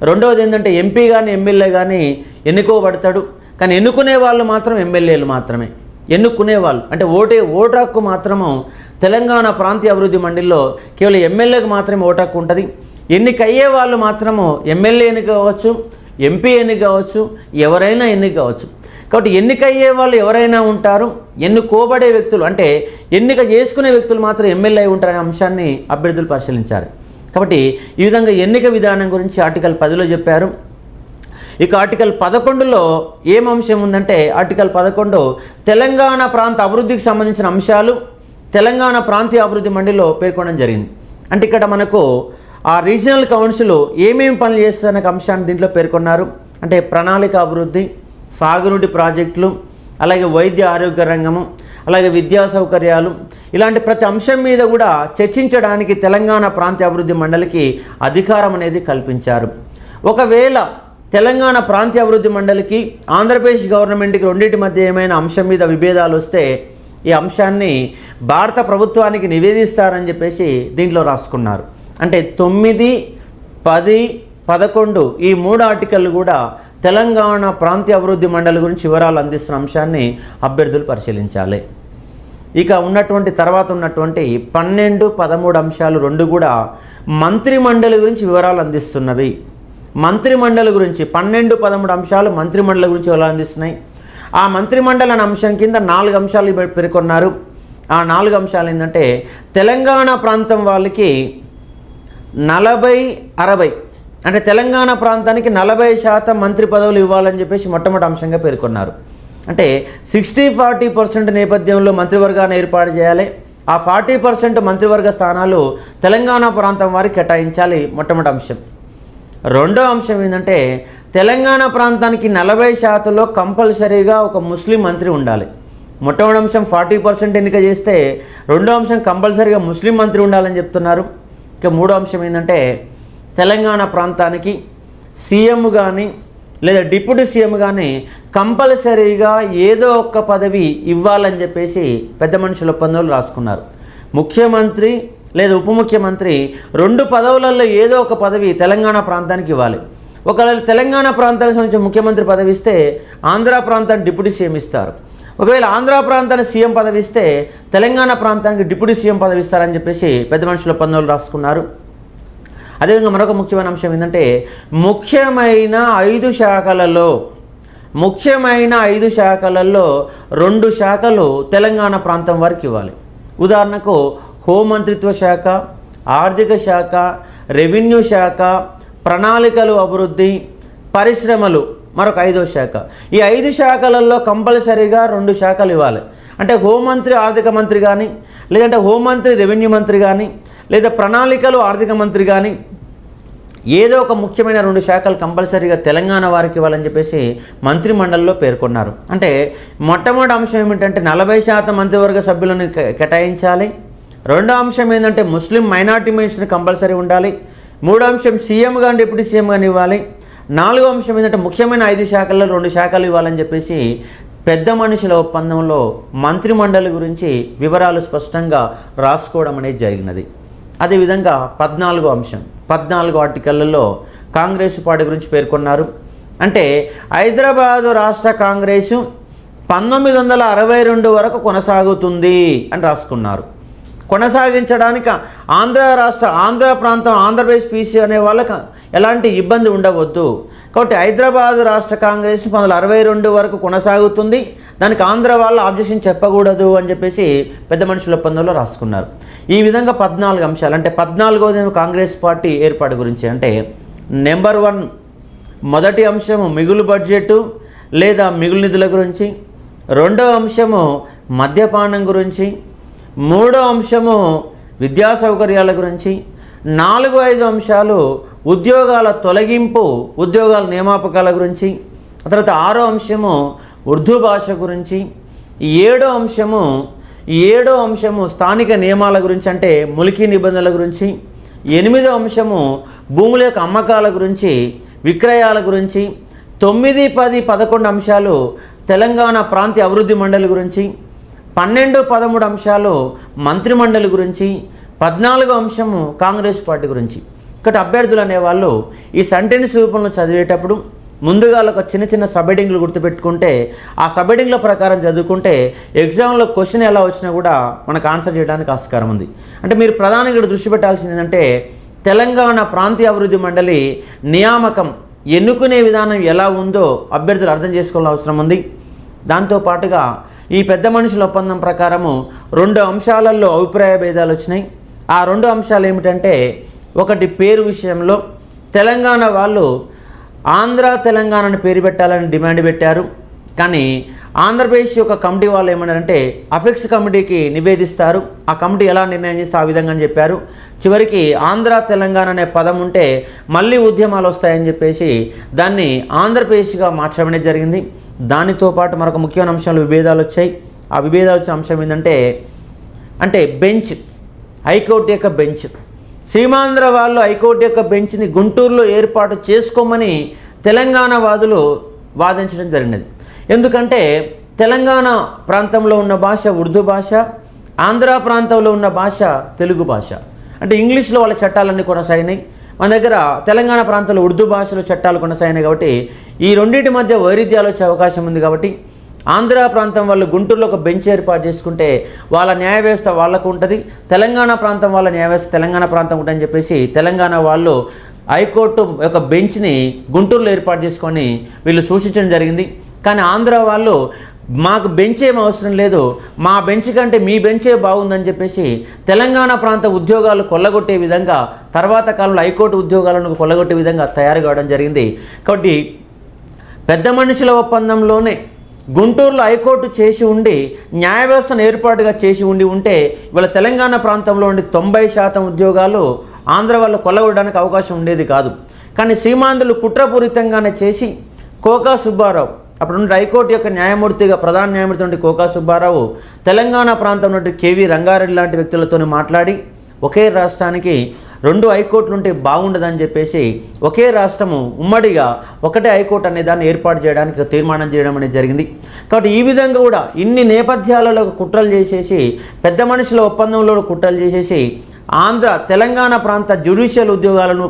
రెండవది ఏంటంటే ఎంపీ కానీ ఎమ్మెల్యే కానీ ఎన్నుకోబడతాడు. కానీ ఎన్నుకునే వాళ్ళు మాత్రం ఎమ్మెల్యేలు మాత్రమే. ఎన్నుకునేవాళ్ళు, అంటే ఓటు హక్కు మాత్రము తెలంగాణ ప్రాంతీయ అభివృద్ధి మండలిలో కేవలం ఎమ్మెల్యేకి మాత్రమే ఓటు హక్కు ఉంటుంది. ఎన్నికయ్యే వాళ్ళు మాత్రము ఎమ్మెల్యే ఎన్నిక కావచ్చు, ఎంపీ ఎన్నిక కావచ్చు, ఎవరైనా ఎన్నిక కావచ్చు. కాబట్టి ఎన్నికయ్యే వాళ్ళు ఎవరైనా ఉంటారు, ఎన్నుకోబడే వ్యక్తులు అంటే ఎన్నిక చేసుకునే వ్యక్తులు మాత్రం ఎమ్మెల్యే అయి ఉంటారనే అంశాన్ని అభ్యర్థులు పరిశీలించారు. కాబట్టి ఈ విధంగా ఎన్నిక విధానం గురించి ఆర్టికల్ 10లో చెప్పారు. ఇక ఆర్టికల్ 11లో ఏం అంశం ఉందంటే, ఆర్టికల్ 11 తెలంగాణ ప్రాంత అభివృద్ధికి సంబంధించిన అంశాలు తెలంగాణ ప్రాంతీయ అభివృద్ధి మండలిలో పేర్కొనడం జరిగింది. అంటే ఇక్కడ మనకు ఆ రీజనల్ కౌన్సిల్ ఏమేమి పనులు చేస్తున్న అంశాన్ని దీంట్లో పేర్కొన్నారు. అంటే ప్రణాళిక అభివృద్ధి, సాగునీటి ప్రాజెక్టులు, అలాగే వైద్య ఆరోగ్య రంగము, అలాగే విద్యా సౌకర్యాలు, ఇలాంటి ప్రతి అంశం మీద కూడా చర్చించడానికి తెలంగాణ ప్రాంతీయ అభివృద్ధి మండలికి అధికారం అనేది కల్పించారు. ఒకవేళ తెలంగాణ ప్రాంతీయ అభివృద్ధి మండలికి ఆంధ్రప్రదేశ్ గవర్నమెంట్కి రెండింటి మధ్య ఏమైనా అంశం మీద విభేదాలు వస్తే ఈ అంశాన్ని భారత ప్రభుత్వానికి నివేదిస్తారని చెప్పేసి దీంట్లో రాసుకున్నారు. అంటే 9, 10, 11 ఈ 3 ఆర్టికల్లు కూడా తెలంగాణ ప్రాంతీయ అభివృద్ధి మండలి గురించి వివరాలు అందిస్తున్న అంశాన్ని అభ్యర్థులు పరిశీలించాలి. ఇక తర్వాత ఉన్నటువంటి 12, 13 అంశాలు రెండు కూడా మంత్రి మండలి గురించి వివరాలు అందిస్తున్నవి. మంత్రి మండలి గురించి 12, 13 అంశాలు మంత్రి మండలి గురించి వివరాలు అందిస్తున్నాయి. ఆ మంత్రి మండలి అనే అంశం కింద 4 అంశాలు పేర్కొన్నారు. ఆ 4 అంశాలు ఏంటంటే, తెలంగాణ ప్రాంతం వాళ్ళకి 40-60 అంటే తెలంగాణ ప్రాంతానికి 40% మంత్రి పదవులు ఇవ్వాలని చెప్పేసి మొట్టమొదటి అంశంగా పేర్కొన్నారు. అంటే 60-40% నేపథ్యంలో మంత్రివర్గాన్ని ఏర్పాటు చేయాలి. ఆ 40% మంత్రివర్గ స్థానాలు తెలంగాణ ప్రాంతం వారికి కేటాయించాలి మొట్టమొదటి అంశం. రెండో అంశం ఏంటంటే, తెలంగాణ ప్రాంతానికి 40%లో కంపల్సరీగా ఒక ముస్లిం మంత్రి ఉండాలి. మొట్టమొదటి అంశం 40% ఎన్నిక చేస్తే రెండో అంశం కంపల్సరీగా ముస్లిం మంత్రి ఉండాలని చెప్తున్నారు. ఇక మూడో అంశం ఏంటంటే, తెలంగాణ ప్రాంతానికి సీఎం కానీ లేదా డిప్యూటీ సీఎం కానీ కంపల్సరీగా ఏదో ఒక్క పదవి ఇవ్వాలని చెప్పేసి పెద్ద మనుషుల ఒప్పందంలో రాసుకున్నారు. ముఖ్యమంత్రి లేదా ఉప ముఖ్యమంత్రి 2 పదవులలో ఏదో ఒక పదవి తెలంగాణ ప్రాంతానికి ఇవ్వాలి. ఒకవేళ తెలంగాణ ప్రాంతానికి సంబంధించిన ముఖ్యమంత్రి పదవి ఇస్తే ఆంధ్ర ప్రాంతానికి డిప్యూటీ సీఎం ఇస్తారు. ఒకవేళ ఆంధ్ర ప్రాంతానికి సీఎం పదవి ఇస్తే తెలంగాణ ప్రాంతానికి డిప్యూటీ సీఎం పదవి ఇస్తారని చెప్పేసి పెద్ద మనుషుల ఒప్పందంలో రాసుకున్నారు. అదేవిధంగా మరొక ముఖ్యమైన అంశం ఏంటంటే, ముఖ్యమైన 5 శాఖలలో 2 శాఖలు తెలంగాణ ప్రాంతం వారికి ఇవ్వాలి. ఉదాహరణకు హోంమంత్రిత్వ శాఖ, ఆర్థిక శాఖ, రెవెన్యూ శాఖ, ప్రణాళికలు అభివృద్ధి, పరిశ్రమలు మరొక 5వ శాఖ. ఈ 5 శాఖలలో కంపల్సరీగా 2 శాఖలు ఇవ్వాలి. అంటే హోంమంత్రి ఆర్థిక మంత్రి కానీ, లేదంటే హోంమంత్రి రెవెన్యూ మంత్రి కానీ, లేదా ప్రణాళికలు ఆర్థిక మంత్రి కానీ ఏదో ఒక ముఖ్యమైన 2 శాఖలు కంపల్సరీగా తెలంగాణ వారికి ఇవ్వాలని చెప్పేసి మంత్రి మండలిలో పేర్కొన్నారు. అంటే మొట్టమొదటి అంశం ఏమిటంటే 40% మంత్రివర్గ సభ్యులను కేటాయించాలి. రెండో అంశం ఏంటంటే ముస్లిం మైనార్టీ మినిస్టర్ని కంపల్సరీ ఉండాలి. మూడో అంశం సీఎం కానీ డిప్యూటీ సీఎం కానీ ఇవ్వాలి. నాలుగో అంశం ఏంటంటే ముఖ్యమైన 5 శాఖల్లో 2 శాఖలు ఇవ్వాలని చెప్పేసి పెద్ద మనుషుల ఒప్పందంలో మంత్రి మండలి గురించి వివరాలు స్పష్టంగా రాసుకోవడం అనేది జరిగినది. అదేవిధంగా 14వ అంశం 14 ఆర్టికల్లో కాంగ్రెస్ పార్టీ గురించి పేర్కొన్నారు. అంటే హైదరాబాదు రాష్ట్ర కాంగ్రెసు 1962 వరకు కొనసాగుతుంది అని రాసుకున్నారు. కొనసాగించడానికి ఆంధ్ర ప్రాంతం ఆంధ్రప్రదేశ్ పీసీ అనే వాళ్ళకి ఎలాంటి ఇబ్బంది ఉండవద్దు. కాబట్టి హైదరాబాదు రాష్ట్ర కాంగ్రెస్ 1962 వరకు కొనసాగుతుంది, దానికి ఆంధ్ర వాళ్ళు ఆబ్జెక్షన్ చెప్పకూడదు అని చెప్పేసి పెద్ద మనుషుల ఒప్పందంలో రాసుకున్నారు. ఈ విధంగా 14 అంశాలు. అంటే 14వది కాంగ్రెస్ పార్టీ ఏర్పాటు గురించి. అంటే నెంబర్ 1 మొదటి అంశము మిగులు బడ్జెట్ లేదా మిగులు నిధుల గురించి, రెండో అంశము మద్యపానం గురించి, మూడో అంశము విద్యా సౌకర్యాల గురించి, 4-5 అంశాలు ఉద్యోగాల తొలగింపు, ఉద్యోగాల నియామకాల గురించి, తర్వాత 6వ అంశము ఉర్దూ భాష గురించి, 7వ అంశము స్థానిక నియమాల గురించి అంటే ములికీ నిబంధనల గురించి, 8వ అంశము భూముల యొక్క అమ్మకాల గురించి, విక్రయాల గురించి, 9, 10, 11 అంశాలు తెలంగాణ ప్రాంతీయ అభివృద్ధి మండలి గురించి, 12, 13 అంశాలు మంత్రి మండలి గురించి, 14వ అంశము కాంగ్రెస్ పార్టీ గురించి. ఇక్కడ అభ్యర్థులు అనేవాళ్ళు ఈ సెంటెన్స్ రూపంలో చదివేటప్పుడు ముందుగా ఒక చిన్న చిన్న సబ్ హెడింగ్లు గుర్తుపెట్టుకుంటే ఆ సబ్ హెడింగ్ల ప్రకారం చదువుకుంటే ఎగ్జామ్లో క్వశ్చన్ ఎలా వచ్చినా కూడా మనకు ఆన్సర్ చేయడానికి ఆస్కారం ఉంది. అంటే మీరు ప్రధానంగా ఇక్కడ దృష్టి పెట్టాల్సింది ఏంటంటే తెలంగాణ ప్రాంతీయ అభివృద్ధి మండలి నియామకం ఎన్నుకునే విధానం ఎలా ఉందో అభ్యర్థులు అర్థం చేసుకోవాల్సిన అవసరం ఉంది. దాంతోపాటుగా ఈ పెద్ద మనుషుల ఒప్పందం ప్రకారము 2 అంశాలలో అభిప్రాయ భేదాలు వచ్చినాయి. ఆ 2 అంశాలు ఏమిటంటే, ఒకటి పేరు విషయంలో తెలంగాణ వాళ్ళు ఆంధ్ర తెలంగాణను పేరు పెట్టాలని డిమాండ్ పెట్టారు. కానీ ఆంధ్రప్రదేశ్ యొక్క కమిటీ వాళ్ళు ఏమన్నారంటే అఫెక్స్ కమిటీకి నివేదిస్తారు, ఆ కమిటీ ఎలా నిర్ణయం చేస్తే ఆ విధంగా అని చెప్పారు. చివరికి ఆంధ్ర తెలంగాణ అనే పదం ఉంటే మళ్ళీ ఉద్యమాలు వస్తాయని చెప్పేసి దాన్ని ఆంధ్రప్రదేశ్గా మార్చడం జరిగింది. దానితో పాటు మరొక ముఖ్యమైన అంశాలు విభేదాలు వచ్చాయి. ఆ విభేదాలు వచ్చే అంశం ఏంటంటే బెంచ్, హైకోర్టు యొక్క బెంచ్. సీమాంధ్ర వాళ్ళు హైకోర్టు యొక్క బెంచ్ని గుంటూరులో ఏర్పాటు చేసుకోమని తెలంగాణ వాదులు వాదించడం జరిగినది. ఎందుకంటే తెలంగాణ ప్రాంతంలో ఉన్న భాష ఉర్దూ భాష, ఆంధ్ర ప్రాంతంలో ఉన్న భాష తెలుగు భాష. అంటే ఇంగ్లీష్లో వాళ్ళ చట్టాలన్నీ కొనసాగినాయి. మన దగ్గర తెలంగాణ ప్రాంతంలో ఉర్దూ భాషలో చట్టాలు కొనసాగినాయి. కాబట్టి ఈ రెండింటి మధ్య వైరుధ్యాలు వచ్చే అవకాశం ఉంది. కాబట్టి ఆంధ్ర ప్రాంతం వాళ్ళు గుంటూరులో ఒక బెంచ్ ఏర్పాటు చేసుకుంటే వాళ్ళ న్యాయ వ్యవస్థ వాళ్ళకు ఉంటుంది, తెలంగాణ ప్రాంతం వాళ్ళ న్యాయ వ్యవస్థ తెలంగాణ ప్రాంతం ఉంటుందని చెప్పేసి తెలంగాణ వాళ్ళు హైకోర్టు యొక్క బెంచ్ని గుంటూరులో ఏర్పాటు చేసుకొని వీళ్ళు సూచించడం జరిగింది. కానీ ఆంధ్ర వాళ్ళు మాకు బెంచ్ ఏం అవసరం లేదు, మా బెంచ్ కంటే మీ బెంచే బాగుందని చెప్పేసి తెలంగాణ ప్రాంత ఉద్యోగాలు కొల్లగొట్టే విధంగా తర్వాత కాలంలో హైకోర్టు ఉద్యోగాలను కొల్లగొట్టే విధంగా తయారు కావడం జరిగింది. కాబట్టి పెద్ద మనుషుల ఒప్పందంలోనే గుంటూరులో హైకోర్టు చేసి ఉండి న్యాయ వ్యవస్థను ఏర్పాటుగా చేసి ఉంటే ఇవాళ తెలంగాణ ప్రాంతంలో ఉండి 90% ఉద్యోగాలు ఆంధ్ర వాళ్ళు కొల్లగొట్టడానికి అవకాశం ఉండేది కాదు. కానీ సీమాంధ్రులు కుట్రపూరితంగానే చేసి కోకా సుబ్బారావు, అప్పుడు హైకోర్టు యొక్క న్యాయమూర్తిగా ప్రధాన న్యాయమూర్తి నుండి కోకా సుబ్బారావు తెలంగాణ ప్రాంతం నుండి కేవీ రంగారెడ్డి లాంటి వ్యక్తులతో మాట్లాడి ఒకే రాష్ట్రానికి 2 హైకోర్టులు ఉంటే బాగుండదని చెప్పేసి ఒకే రాష్ట్రము ఉమ్మడిగా ఒకటే హైకోర్టు అనే దాన్ని ఏర్పాటు చేయడానికి తీర్మానం చేయడం అనేది జరిగింది. కాబట్టి ఈ విధంగా కూడా ఇన్ని నేపథ్యాలలో కుట్రలు చేసేసి పెద్ద మనుషుల ఒప్పందంలో కుట్రలు చేసేసి తెలంగాణ ప్రాంత జ్యుడిషియల్ ఉద్యోగాలను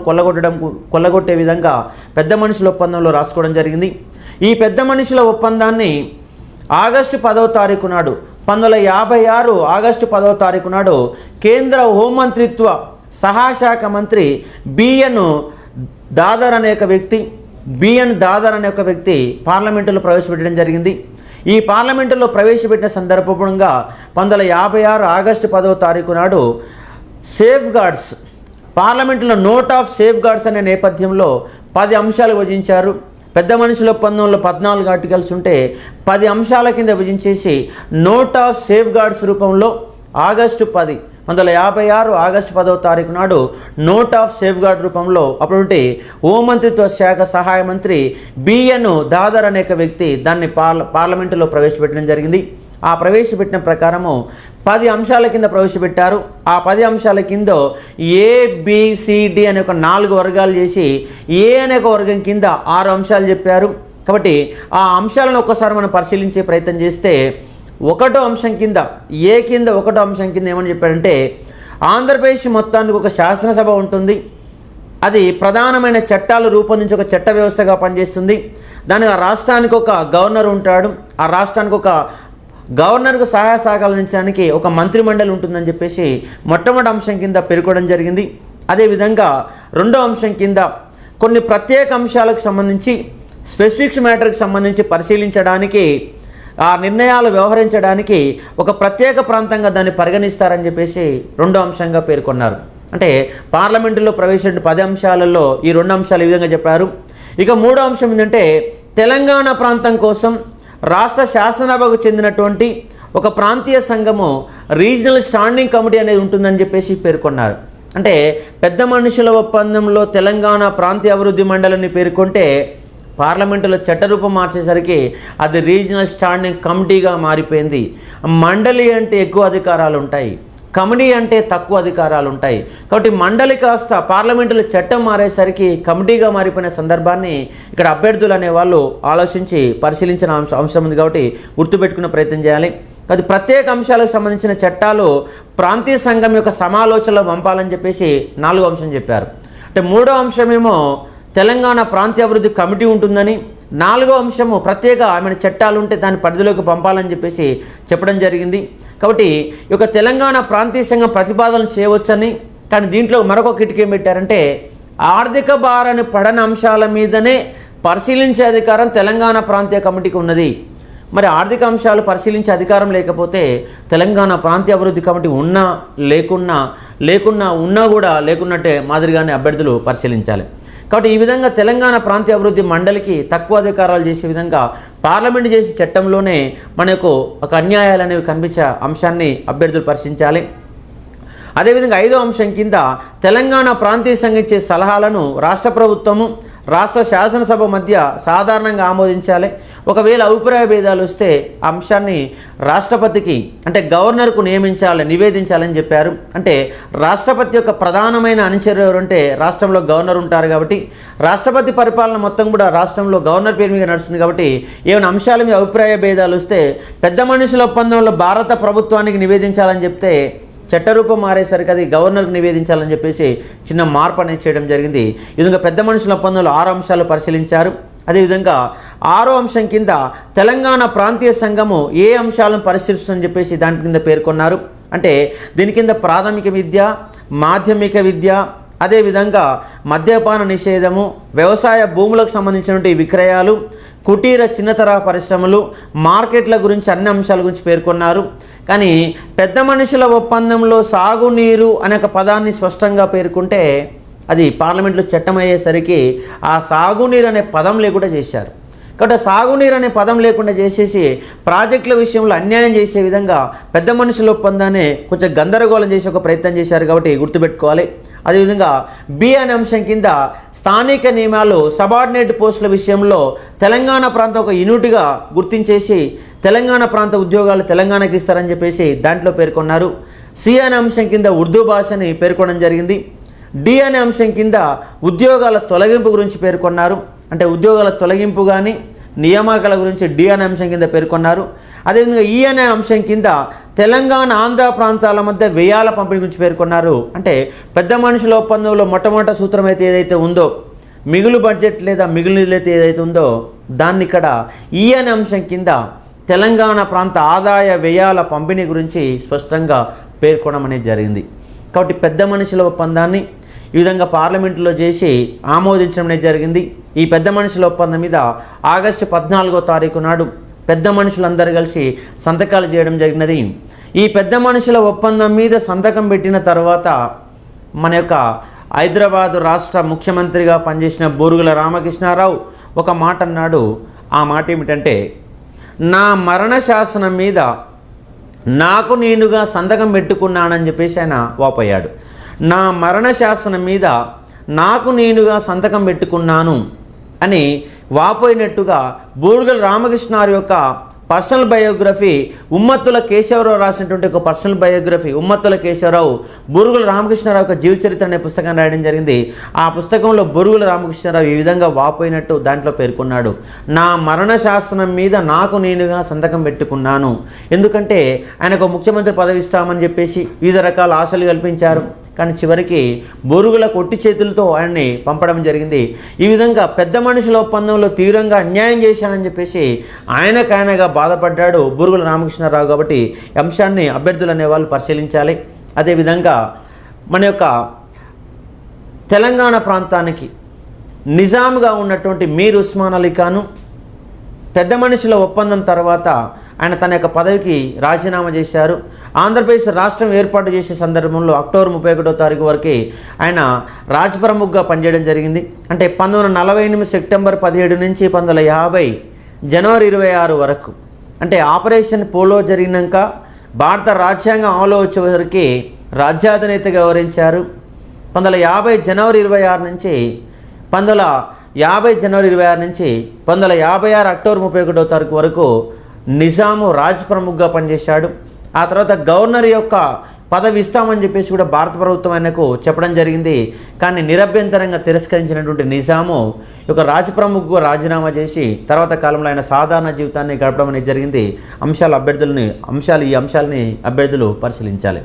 కొల్లగొట్టే విధంగా పెద్ద మనుషుల ఒప్పందంలో రాసుకోవడం జరిగింది. ఈ పెద్ద మనుషుల ఒప్పందాన్ని ఆగస్టు 10వ తారీఖు నాడు 1956 ఆగస్టు 10వ తారీఖు నాడు కేంద్ర హోంమంత్రిత్వ సహాశాఖ మంత్రి బిఎన్ దాదర్ అనే ఒక వ్యక్తి పార్లమెంటులో ప్రవేశపెట్టడం జరిగింది. ఈ పార్లమెంటులో ప్రవేశపెట్టిన సందర్భంగా 1956 ఆగస్టు 10వ తారీఖు నాడు సేఫ్ గార్డ్స్ పార్లమెంటులో నోట్ ఆఫ్ సేఫ్ గార్డ్స్ అనే నేపథ్యంలో 10 అంశాలు విభజించారు. పెద్ద మనుషుల ఒప్పందంలో 14 ఆర్టికల్స్ ఉంటే 10 అంశాల కింద విభజించేసి నోట్ ఆఫ్ సేఫ్ గార్డ్స్ రూపంలో ఆగస్టు 10 1956 ఆగస్టు 10వ తారీఖు నాడు నోట్ ఆఫ్ సేఫ్ గార్డ్ రూపంలో అప్పుడుంటే హోంమంత్రిత్వ శాఖ సహాయ మంత్రి బిఎన్ దాదర్ అనే వ్యక్తి దాన్ని పార్లమెంటులో ప్రవేశపెట్టడం జరిగింది. ఆ ప్రవేశపెట్టిన ప్రకారము 10 అంశాల కింద ప్రవేశపెట్టారు. ఆ 10 అంశాల కింద ఏబిసిడి అనే ఒక 4 వర్గాలు చేసి ఏ అనే ఒక వర్గం కింద 6 అంశాలు చెప్పారు. కాబట్టి ఆ అంశాలను ఒక్కసారి మనం పరిశీలించే ప్రయత్నం చేస్తే ఒకటో అంశం కింద ఒకటో అంశం కింద ఏమని చెప్పారంటే ఆంధ్రప్రదేశ్ మొత్తానికి ఒక శాసనసభ ఉంటుంది, అది ప్రధానమైన చట్టాలు రూపొందించి ఒక చట్ట వ్యవస్థగా పనిచేస్తుంది. దానికి ఆ రాష్ట్రానికి ఒక గవర్నర్ ఉంటాడు, ఆ రాష్ట్రానికి ఒక గవర్నర్కు సహాయ సహకారాలు అందించడానికి ఒక మంత్రిమండలి ఉంటుందని చెప్పేసి మొట్టమొదటి అంశం కింద పేర్కొనడం జరిగింది. అదేవిధంగా రెండో అంశం కింద కొన్ని ప్రత్యేక అంశాలకు సంబంధించి స్పెసిఫిక్స్ మ్యాటర్కి సంబంధించి పరిశీలించడానికి ఆ నిర్ణయాలు వ్యవహరించడానికి ఒక ప్రత్యేక ప్రాంతంగా దాన్ని పరిగణిస్తారని చెప్పేసి రెండో అంశంగా పేర్కొన్నారు. అంటే పార్లమెంటులో ప్రవేశించిన 10 అంశాలలో ఈ 2 అంశాలు ఈ విధంగా చెప్పారు. ఇక మూడో అంశం ఏంటంటే తెలంగాణ ప్రాంతం కోసం రాష్ట్ర శాసనసభకు చెందినటువంటి ఒక ప్రాంతీయ సంఘము రీజనల్ స్టాండింగ్ కమిటీ అనేది ఉంటుందని చెప్పేసి పేర్కొన్నారు. అంటే పెద్ద మనుషుల ఒప్పందంలో తెలంగాణ ప్రాంతీయ అభివృద్ధి మండలిని పేర్కొంటే పార్లమెంటులో చట్టరూపం మార్చేసరికి అది రీజనల్ స్టాండింగ్ కమిటీగా మారిపోయింది. మండలి అంటే ఎక్కువ అధికారాలు ఉంటాయి, కమిటీ అంటే తక్కువ అధికారాలు ఉంటాయి. కాబట్టి మండలి కాస్త పార్లమెంటులో చట్టం మారేసరికి కమిటీగా మారిపోయిన సందర్భాన్ని ఇక్కడ అభ్యర్థులు అనేవాళ్ళు ఆలోచించి పరిశీలించిన అంశం ఉంది. కాబట్టి గుర్తుపెట్టుకునే ప్రయత్నం చేయాలి. అది ప్రత్యేక అంశాలకు సంబంధించిన చట్టాలు ప్రాంతీయ సంఘం యొక్క సమాలోచనలో పంపాలని చెప్పేసి 4వ అంశం చెప్పారు. అంటే మూడో అంశమేమో తెలంగాణ ప్రాంతీయ అభివృద్ధి కమిటీ ఉంటుందని, 4వ అంశము ప్రత్యేకమైన చట్టాలు ఉంటే దాని పరిధిలోకి పంపాలని చెప్పేసి చెప్పడం జరిగింది. కాబట్టి ఈ యొక్క తెలంగాణ ప్రాంతీయ సంఘం ప్రతిపాదనలు చేయవచ్చని, కానీ దీంట్లో మరొక కిటికీ ఏం పెట్టారంటే ఆర్థిక భారాన్ని పడని అంశాల మీదనే పరిశీలించే అధికారం తెలంగాణ ప్రాంతీయ కమిటీకి ఉన్నది. మరి ఆర్థిక అంశాలు పరిశీలించే అధికారం లేకపోతే తెలంగాణ ప్రాంతీయ అభివృద్ధి కమిటీ ఉన్నా ఉన్నా కూడా లేకున్నట్టే మాదిరిగానే అభ్యర్థులు పరిశీలించాలి. కాబట్టి ఈ విధంగా తెలంగాణ ప్రాంతీయ అభివృద్ధి మండలికి తక్కువ అధికారాలు చేసే విధంగా పార్లమెంటు చేసే చట్టంలోనే మనకు ఒక అన్యాయాలు అనేవి కనిపించే అంశాన్ని అభ్యర్థులు పరిశీలించాలి. అదేవిధంగా 5వ అంశం కింద తెలంగాణ ప్రాంతీయ సంఘం ఇచ్చే సలహాలను రాష్ట్ర ప్రభుత్వము రాష్ట్ర శాసనసభ మధ్య సాధారణంగా ఆమోదించాలి. ఒకవేళ అభిప్రాయ భేదాలు వస్తే అంశాన్ని రాష్ట్రపతికి అంటే గవర్నర్కు నివేదించాలని చెప్పారు. అంటే రాష్ట్రపతి యొక్క ప్రధానమైన అనుచరులు ఎవరంటే రాష్ట్రంలో గవర్నర్ ఉంటారు. కాబట్టి రాష్ట్రపతి పరిపాలన మొత్తం కూడా రాష్ట్రంలో గవర్నర్ పేరు మీద నడుస్తుంది. కాబట్టి ఏమైనా అంశాల మీద అభిప్రాయ భేదాలు వస్తే పెద్ద మనుషుల ఒప్పందంలో భారత ప్రభుత్వానికి నివేదించాలని చెప్తే చట్టరూపం మారేసరికి అది గవర్నర్కు నివేదించాలని చెప్పేసి చిన్న మార్పు అనేది చేయడం జరిగింది. ఈ విధంగా పెద్ద మనుషుల ఒప్పందంలో 6 అంశాలు పరిశీలించారు. అదేవిధంగా 6వ అంశం కింద తెలంగాణ ప్రాంతీయ సంఘము ఏ అంశాలను పరిశీలిస్తుందని చెప్పేసి దాని కింద పేర్కొన్నారు. అంటే దీని కింద ప్రాథమిక విద్య, మాధ్యమిక విద్య, అదేవిధంగా మద్యపాన నిషేధము, వ్యవసాయ భూములకు సంబంధించినటువంటి విక్రయాలు, కుటీర చిన్నతరహా పరిశ్రమలు, మార్కెట్ల గురించి అన్ని అంశాల గురించి పేర్కొన్నారు. కానీ పెద్ద మనుషుల ఒప్పందంలో సాగునీరు అనే ఒక పదాన్ని స్పష్టంగా పేర్కొంటే అది పార్లమెంట్లో చట్టం అయ్యేసరికి ఆ సాగునీరు అనే పదం లేకుండా చేశారు. కాబట్టి సాగునీరు అనే పదం లేకుండా చేసేసి ప్రాజెక్టుల విషయంలో అన్యాయం చేసే విధంగా పెద్ద మనుషుల ఒప్పందాన్ని కొంచెం గందరగోళం చేసే ఒక ప్రయత్నం చేశారు. కాబట్టి గుర్తుపెట్టుకోవాలి. అదేవిధంగా బి అనే అంశం కింద స్థానిక నియమాలు సబార్డినేట్ పోస్టుల విషయంలో తెలంగాణ ప్రాంతం ఒక యూనిట్గా గుర్తించేసి తెలంగాణ ప్రాంత ఉద్యోగాలు తెలంగాణకి ఇస్తారని చెప్పేసి దాంట్లో పేర్కొన్నారు. సి అనే అంశం కింద ఉర్దూ భాషని పేర్కొనడం జరిగింది. డి అనే అంశం కింద ఉద్యోగాల తొలగింపు గురించి పేర్కొన్నారు. అంటే ఉద్యోగాల తొలగింపు కానీ నియామకాల గురించి డి అనే అంశం కింద పేర్కొన్నారు. అదేవిధంగా ఈ అనే అంశం కింద తెలంగాణ ఆంధ్ర ప్రాంతాల మధ్య వ్యయాల పంపిణీ గురించి పేర్కొన్నారు. అంటే పెద్ద మనుషుల ఒప్పందంలో మొట్టమొదటి సూత్రం అయితే ఏదైతే ఉందో మిగులు బడ్జెట్ లేదా మిగులు నిధులు అయితే ఏదైతే ఉందో దాన్ని ఇక్కడ ఈ అనే అంశం కింద తెలంగాణ ప్రాంత ఆదాయ వ్యయాల పంపిణీ గురించి స్పష్టంగా పేర్కొనడం అనేది జరిగింది. కాబట్టి పెద్ద మనుషుల ఒప్పందాన్ని ఈ విధంగా పార్లమెంటులో చేసి ఆమోదించడం అనేది జరిగింది. ఈ పెద్ద మనుషుల ఒప్పందం మీద ఆగస్టు 14వ తారీఖు నాడు పెద్ద మనుషులందరూ కలిసి సంతకాలు చేయడం జరిగినది. ఈ పెద్ద మనుషుల ఒప్పందం మీద సంతకం పెట్టిన తర్వాత మన యొక్క హైదరాబాదు రాష్ట్ర ముఖ్యమంత్రిగా పనిచేసిన బూరుగుల రామకృష్ణారావు ఒక మాట అన్నాడు. ఆ మాట ఏమిటంటే, నా మరణ శాసనం మీద నాకు నేనుగా సంతకం పెట్టుకున్నానని చెప్పేసి ఆయన వాపోయాడు. నా మరణ శాసనం మీద నాకు నేనుగా సంతకం పెట్టుకున్నాను అని వాపోయినట్టుగా బూరుగుల రామకృష్ణారావు యొక్క పర్సనల్ బయోగ్రఫీ ఉమ్మత్తుల కేశవరావు రాసినటువంటి ఒక పర్సనల్ బయోగ్రఫీ ఉమ్మత్తుల కేశవరావు బూరుగుల రామకృష్ణారావు యొక్క జీవిత చరిత్ర అనే పుస్తకాన్ని రాయడం జరిగింది. ఆ పుస్తకంలో బూరుగుల రామకృష్ణారావు ఈ విధంగా వాపోయినట్టు దాంట్లో పేర్కొన్నాడు. నా మరణ శాసనం మీద నాకు నేనుగా సంతకం పెట్టుకున్నాను. ఎందుకంటే ఆయనకు ముఖ్యమంత్రి పదవి ఇస్తామని చెప్పేసి వివిధ రకాల ఆశలు కల్పించారు. కానీ చివరికి బూరుగుల కొట్టి చేతులతో ఆయన్ని పంపడం జరిగింది. ఈ విధంగా పెద్ద మనుషుల ఒప్పందంలో తీవ్రంగా అన్యాయం చేశానని చెప్పేసి ఆయనగా బాధపడ్డాడు బూరుగుల రామకృష్ణారావు. కాబట్టి అంశాన్ని అభ్యర్థులు అనేవాళ్ళు పరిశీలించాలి. అదేవిధంగా మన యొక్క తెలంగాణ ప్రాంతానికి నిజాంగా ఉన్నటువంటి మీర్ ఉస్మాన్ అలీ ఖాను పెద్ద మనుషుల ఒప్పందం తర్వాత ఆయన తన యొక్క పదవికి రాజీనామా చేశారు. ఆంధ్రప్రదేశ్ రాష్ట్రం ఏర్పాటు చేసే సందర్భంలో అక్టోబర్ 31వ తారీఖు వరకు ఆయన రాజ్ ప్రముఖగా పనిచేయడం జరిగింది. అంటే 1948 సెప్టెంబర్ 17 నుంచి 1950 జనవరి 26 వరకు, అంటే ఆపరేషన్ పోలో జరిగినాక భారత రాజ్యాంగం అమలు వచ్చేవరకు రాజ్యాధినేతగా వ్యవహరించారు. 1950 జనవరి 26 నుంచి 1956 అక్టోబర్ 31వ తారీఖు వరకు నిజాము రాజ్ ప్రముఖగా పనిచేశాడు. ఆ తర్వాత గవర్నర్ యొక్క పదవి ఇస్తామని చెప్పేసి కూడా భారత ప్రభుత్వం ఆయనకు చెప్పడం జరిగింది. కానీ నిరభ్యంతరంగా తిరస్కరించినటువంటి నిజాము యొక్క రాజ్ ప్రముఖగా రాజీనామా చేసి తర్వాత కాలంలో ఆయన సాధారణ జీవితాన్ని గడపడం అనేది జరిగింది. ఈ అంశాలని అభ్యర్థులు పరిశీలించాలి.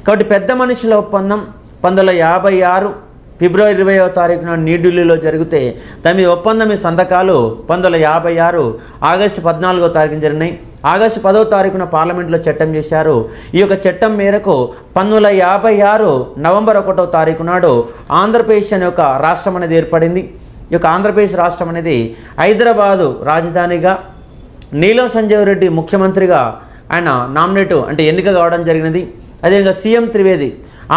కాబట్టి పెద్ద మనుషుల ఒప్పందం 1956 ఫిబ్రవరి 20వ తారీఖున న్యూఢిల్లీలో జరిగితే దాని మీద ఒప్పందం మీ సంతకాలు 1956 ఆగస్టు 14వ తారీఖున జరిగినాయి. ఆగస్టు 10వ తారీఖున పార్లమెంట్లో చట్టం చేశారు. ఈ యొక్క చట్టం మేరకు 1956 నవంబర్ 1వ తారీఖు నాడు ఆంధ్రప్రదేశ్ అనే ఒక రాష్ట్రం అనేది ఏర్పడింది. ఈ యొక్క ఆంధ్రప్రదేశ్ రాష్ట్రం అనేది హైదరాబాదు రాజధానిగా నీలం సంజీవ్ రెడ్డి ముఖ్యమంత్రిగా ఆయన నామినేట్ అంటే ఎన్నిక కావడం జరిగినది. అదేవిధంగా సీఎం త్రివేది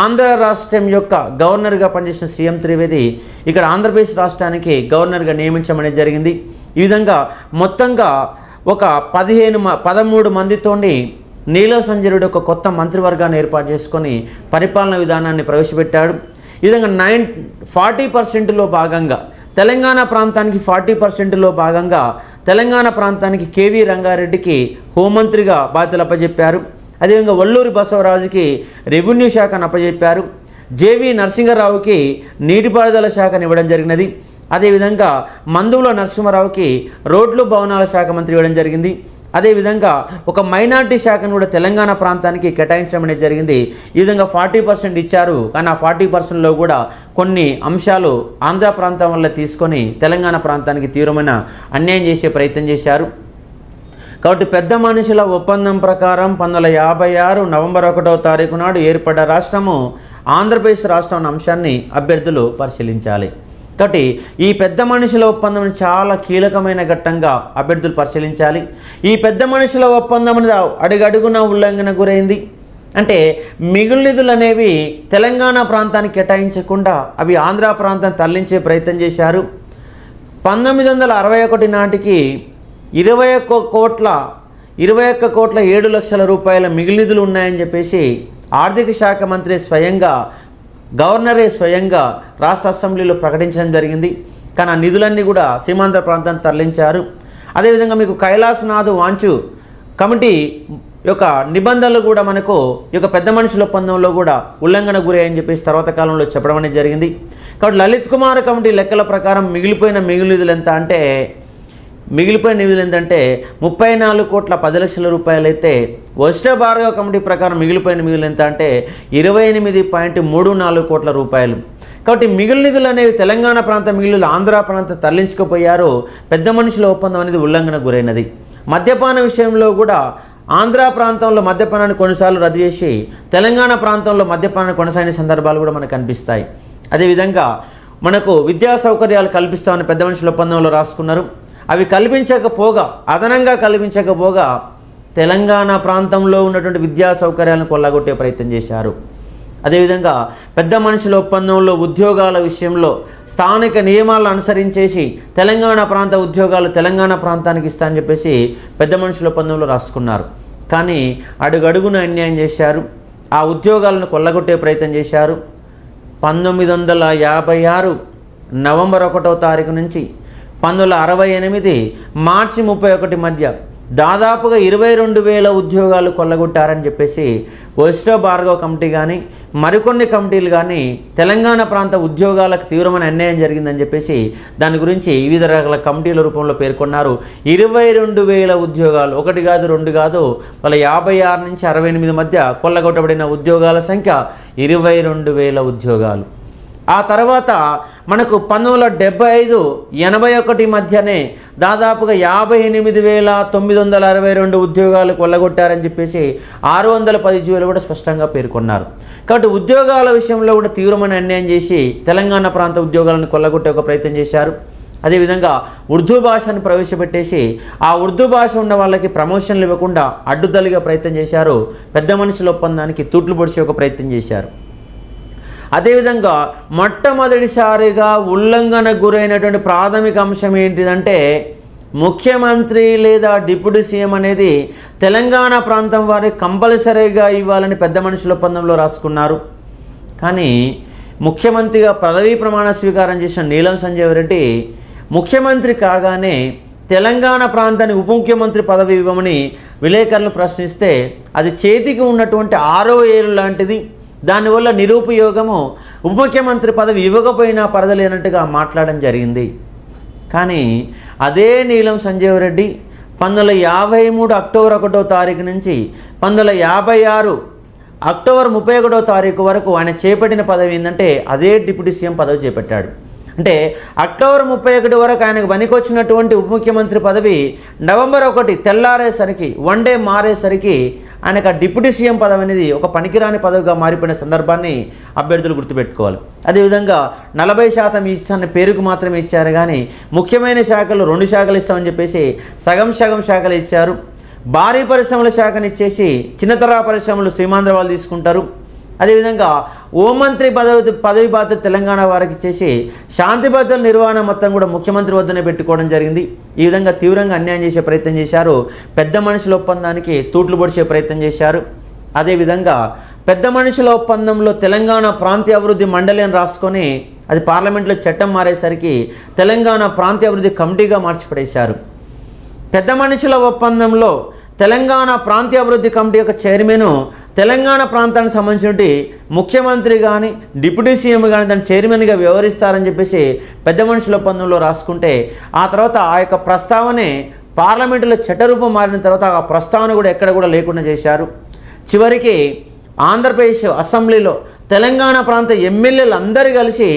ఆంధ్ర రాష్ట్రం యొక్క గవర్నర్గా పనిచేసిన సీఎం త్రివేది ఇక్కడ ఆంధ్రప్రదేశ్ రాష్ట్రానికి గవర్నర్గా నియమించడం అనేది జరిగింది. ఈ విధంగా మొత్తంగా ఒక 13 మందితోని నీలం సంజయ్ రెడ్డి ఒక కొత్త మంత్రివర్గాన్ని ఏర్పాటు చేసుకొని పరిపాలన విధానాన్ని ప్రవేశపెట్టాడు. ఈ విధంగా 40%లో భాగంగా తెలంగాణ ప్రాంతానికి 40%లో భాగంగా తెలంగాణ ప్రాంతానికి కేవీ రంగారెడ్డికి హోంమంత్రిగా బాధ్యతలు అప్పచెప్పారు. అదేవిధంగా వల్లూరి బసవరాజుకి రెవెన్యూ శాఖను అప్పచెప్పారు. జేవి నరసింహారావుకి నీటిపారుదల శాఖను ఇవ్వడం జరిగినది. అదేవిధంగా మందుల నరసింహారావుకి రోడ్లు భవనాల శాఖ మంత్రి ఇవ్వడం జరిగింది. అదేవిధంగా ఒక మైనార్టీ శాఖను కూడా తెలంగాణ ప్రాంతానికి కేటాయించడం అనేది జరిగింది. ఈ విధంగా 40% ఇచ్చారు. కానీ ఆ 40%లో కూడా కొన్ని అంశాలు ఆంధ్ర ప్రాంతం వల్ల తీసుకొని తెలంగాణ ప్రాంతానికి తీవ్రమైన అన్యాయం చేసే ప్రయత్నం చేశారు. కాబట్టి పెద్ద మనుషుల ఒప్పందం ప్రకారం 1956 నవంబర్ 1వ తారీఖు నాడు ఏర్పడ్డ రాష్ట్రము ఆంధ్రప్రదేశ్ రాష్ట్రం అనే అంశాన్ని అభ్యర్థులు పరిశీలించాలి. కాబట్టి ఈ పెద్ద మనుషుల ఒప్పందం చాలా కీలకమైన ఘట్టంగా అభ్యర్థులు పరిశీలించాలి. ఈ పెద్ద మనుషుల ఒప్పందం అనేది అడుగడుగున ఉల్లంఘన గురైంది. అంటే మిగులు నిధులు అనేవి తెలంగాణ ప్రాంతానికి కేటాయించకుండా అవి ఆంధ్ర ప్రాంతాన్ని తరలించే ప్రయత్నం చేశారు. 1961 నాటికి 21 కోట్ల 7 లక్షల రూపాయల మిగులు నిధులు ఉన్నాయని చెప్పేసి ఆర్థిక శాఖ మంత్రి గవర్నరే స్వయంగా రాష్ట్ర అసెంబ్లీలో ప్రకటించడం జరిగింది. కానీ ఆ నిధులన్నీ కూడా సీమాంధ్ర ప్రాంతాన్ని తరలించారు. అదేవిధంగా మీకు కైలాసనాథ్ వాంచు కమిటీ యొక్క నిబంధనలు కూడా మనకు ఈ యొక్క పెద్ద మనుషుల ఒప్పందంలో కూడా ఉల్లంఘన గురయ్యని చెప్పేసి తర్వాత కాలంలో చెప్పడం అనేది జరిగింది. కాబట్టి లలిత్ కుమార్ కమిటీ లెక్కల ప్రకారం మిగిలిపోయిన నిధులు ఎంత అంటే 34 కోట్ల 10 లక్షల రూపాయలు అయితే వశిష్ఠ భార్గవ కమిటీ ప్రకారం మిగిలిపోయిన నిధులు ఎంత అంటే 28.34 కోట్ల రూపాయలు. కాబట్టి మిగులు నిధులు అనేవి తెలంగాణ ప్రాంత మిగులు ఆంధ్ర ప్రాంతం తరలించకపోయారు. పెద్ద మనుషుల ఒప్పందం అనేది ఉల్లంఘన గురైనది. మద్యపాన విషయంలో కూడా ఆంధ్ర ప్రాంతంలో మద్యపానాన్ని కొన్నిసార్లు రద్దు చేసి తెలంగాణ ప్రాంతంలో మద్యపానాన్ని కొనసాగిన సందర్భాలు కూడా మనకు కనిపిస్తాయి. అదేవిధంగా మనకు విద్యా సౌకర్యాలు కల్పిస్తామని పెద్ద మనుషుల ఒప్పందంలో రాసుకున్నారు. అవి అదనంగా కల్పించకపోగా తెలంగాణ ప్రాంతంలో ఉన్నటువంటి విద్యా సౌకర్యాలను కొల్లగొట్టే ప్రయత్నం చేశారు. అదేవిధంగా పెద్ద మనుషుల ఒప్పందంలో ఉద్యోగాల విషయంలో స్థానిక నియమాలను అనుసరించేసి తెలంగాణ ప్రాంత ఉద్యోగాలు తెలంగాణ ప్రాంతానికి ఇస్తా అని చెప్పేసి పెద్ద మనుషుల ఒప్పందంలో రాసుకున్నారు. కానీ అడుగడుగున అన్యాయం చేశారు. ఆ ఉద్యోగాలను కొల్లగొట్టే ప్రయత్నం చేశారు. 1956 నవంబర్ 1వ తారీఖు నుంచి 1968 మార్చి 31 మధ్య దాదాపుగా 22,000 ఉద్యోగాలు కొల్లగొట్టారని చెప్పేసి వశిష్ఠ భార్గవ కమిటీ కానీ మరికొన్ని కమిటీలు కానీ తెలంగాణ ప్రాంత ఉద్యోగాలకు తీవ్రమైన అన్యాయం జరిగిందని చెప్పేసి దాని గురించి వివిధ రకాల కమిటీల రూపంలో పేర్కొన్నారు. 22,000 ఉద్యోగాలు, 1 కాదు 2 కాదు, వాళ్ళ 56 నుంచి 68 మధ్య కొల్లగొట్టబడిన ఉద్యోగాల సంఖ్య 22,000 ఉద్యోగాలు. ఆ తర్వాత మనకు 1975-81 మధ్యనే దాదాపుగా 58,962 ఉద్యోగాలు కొల్లగొట్టారని చెప్పేసి 610 జీవోలు కూడా స్పష్టంగా పేర్కొన్నారు. కాబట్టి ఉద్యోగాల విషయంలో కూడా తీవ్రమైన అన్యాయం చేసి తెలంగాణ ప్రాంత ఉద్యోగాలను కొల్లగొట్టే ఒక ప్రయత్నం చేశారు. అదేవిధంగా ఉర్దూ భాషను ప్రవేశపెట్టేసి ఆ ఉర్దూ భాష ఉన్న వాళ్ళకి ప్రమోషన్లు ఇవ్వకుండా అడ్డుదలిగా ప్రయత్నం చేశారు. పెద్ద మనుషుల ఒప్పందానికి తూట్లు పొడిచే ఒక ప్రయత్నం చేశారు. అదేవిధంగా మొట్టమొదటిసారిగా ఉల్లంఘన గురైనటువంటి ప్రాథమిక అంశం ఏంటిదంటే ముఖ్యమంత్రి లేదా డిప్యూటీ సీఎం అనేది తెలంగాణ ప్రాంతం వారికి కంపల్సరీగా ఇవ్వాలని పెద్ద మనుషుల ఒప్పందంలో రాసుకున్నారు. కానీ ముఖ్యమంత్రిగా పదవీ ప్రమాణ స్వీకారం చేసిన నీలం సంజీవ్ రెడ్డి ముఖ్యమంత్రి కాగానే తెలంగాణ ప్రాంతానికి ఉప ముఖ్యమంత్రి పదవి ఇవ్వమని విలేకరులను ప్రశ్నిస్తే అది చేతికి ఉన్నటువంటి 6వ ఏరు లాంటిది, దానివల్ల నిరుపయోగము, ఉప ముఖ్యమంత్రి పదవి ఇవ్వకపోయినా పరదలేనట్టుగా మాట్లాడడం జరిగింది. కానీ అదే నీలం సంజీవ్ రెడ్డి 1953 అక్టోబర్ 1వ తారీఖు నుంచి 1956 అక్టోబర్ 31వ తారీఖు వరకు ఆయన చేపట్టిన పదవి ఏంటంటే అదే డిప్యూటీ సీఎం పదవి చేపట్టాడు. అంటే అక్టోబర్ 31 వరకు ఆయనకు పనికొచ్చినటువంటి ఉప ముఖ్యమంత్రి పదవి నవంబర్ 1 తెల్లారేసరికి వన్ డే మారేసరికి ఆయనకు ఆ డిప్యూటీ సీఎం పదవి అనేది ఒక పనికిరాని పదవిగా మారిపోయిన సందర్భాన్ని అభ్యర్థులు గుర్తుపెట్టుకోవాలి. అదేవిధంగా 40% ఇస్తానని పేరుకు మాత్రమే ఇచ్చారు, కానీ ముఖ్యమైన శాఖలు 2 శాఖలు ఇస్తామని చెప్పేసి సగం శాఖలు ఇచ్చారు. భారీ పరిశ్రమల శాఖను ఇచ్చేసి చిన్నతరహా పరిశ్రమలు సీమాంధ్ర వాళ్ళు తీసుకుంటారు. అదేవిధంగా హోంమంత్రి పదవి బాధ్యత తెలంగాణ వారికి ఇచ్చేసి శాంతి భద్రతల నిర్వహణ మొత్తం కూడా ముఖ్యమంత్రి వద్దనే పెట్టుకోవడం జరిగింది. ఈ విధంగా తీవ్రంగా అన్యాయం చేసే ప్రయత్నం చేశారు. పెద్ద మనుషుల ఒప్పందానికి తూట్లు పొడిచే ప్రయత్నం చేశారు. అదేవిధంగా పెద్ద మనుషుల ఒప్పందంలో తెలంగాణ ప్రాంతీయ అభివృద్ధి మండలి అని రాసుకొని అది పార్లమెంట్లో చట్టం మారేసరికి తెలంగాణ ప్రాంతీయ అభివృద్ధి కమిటీగా మార్చిపడేశారు. పెద్ద మనుషుల ఒప్పందంలో తెలంగాణ ప్రాంతీయ అభివృద్ధి కమిటీ యొక్క చైర్మన్ తెలంగాణ ప్రాంతానికి సంబంధించి ముఖ్యమంత్రి కానీ డిప్యూటీ సీఎం కానీ దాని చైర్మన్గా వ్యవహరిస్తారని చెప్పేసి పెద్ద మనుషుల ఒప్పందంలో రాసుకుంటే ఆ తర్వాత ఆ యొక్క ప్రస్తావనే పార్లమెంటులో చట్టరూపం మారిన తర్వాత ఆ ప్రస్తావన కూడా ఎక్కడ కూడా లేకుండా చేశారు. చివరికి ఆంధ్రప్రదేశ్ అసెంబ్లీలో తెలంగాణ ప్రాంత ఎమ్మెల్యేలు అందరూ కలిసి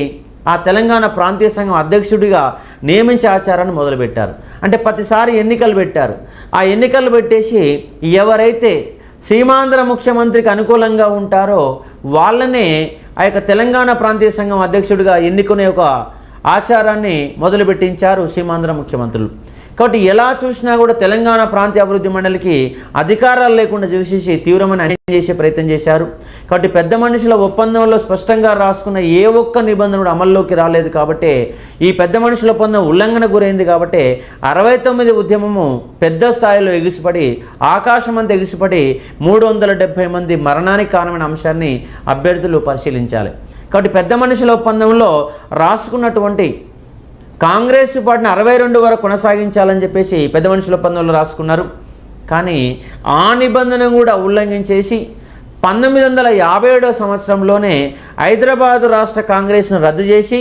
ఆ తెలంగాణ ప్రాంతీయ సంఘం అధ్యక్షుడిగా నియమించే ఆచారాన్ని మొదలుపెట్టారు. అంటే ప్రతిసారి ఎన్నికలు పెట్టారు. ఆ ఎన్నికలు పెట్టేసి ఎవరైతే సీమాంధ్ర ముఖ్యమంత్రికి అనుకూలంగా ఉంటారో వాళ్ళనే ఆ యొక్క తెలంగాణ ప్రాంతీయ సంఘం అధ్యక్షుడిగా ఎన్నుకునే ఒక ఆచారాన్ని మొదలుపెట్టించారు సీమాంధ్ర ముఖ్యమంత్రులు. కాబట్టి ఎలా చూసినా కూడా తెలంగాణ ప్రాంతీయ అభివృద్ధి మండలికి అధికారాలు లేకుండా చూసేసి తీవ్రమైన అన్యాయం చేసే ప్రయత్నం చేశారు. కాబట్టి పెద్ద మనుషుల ఒప్పందంలో స్పష్టంగా రాసుకున్న ఏ ఒక్క నిబంధన కూడా అమల్లోకి రాలేదు. కాబట్టి ఈ పెద్ద మనుషుల ఒప్పందం ఉల్లంఘన గురైంది. కాబట్టి 69 ఉద్యమము పెద్ద స్థాయిలో ఎగిసిపడి ఆకాశమంతా ఎగిసిపడి 370 మంది మరణానికి కారణమైన అంశాన్ని అభ్యర్థులు పరిశీలించాలి. కాబట్టి పెద్ద మనుషుల ఒప్పందంలో రాసుకున్నటువంటి కాంగ్రెస్ పార్టీని 62 వరకు కొనసాగించాలని చెప్పేసి పెద్ద మనుషుల ఒప్పందంలో రాసుకున్నారు. కానీ ఆ నిబంధన కూడా ఉల్లంఘించేసి 1957 సంవత్సరంలోనే హైదరాబాదు రాష్ట్ర కాంగ్రెస్ను రద్దు చేసి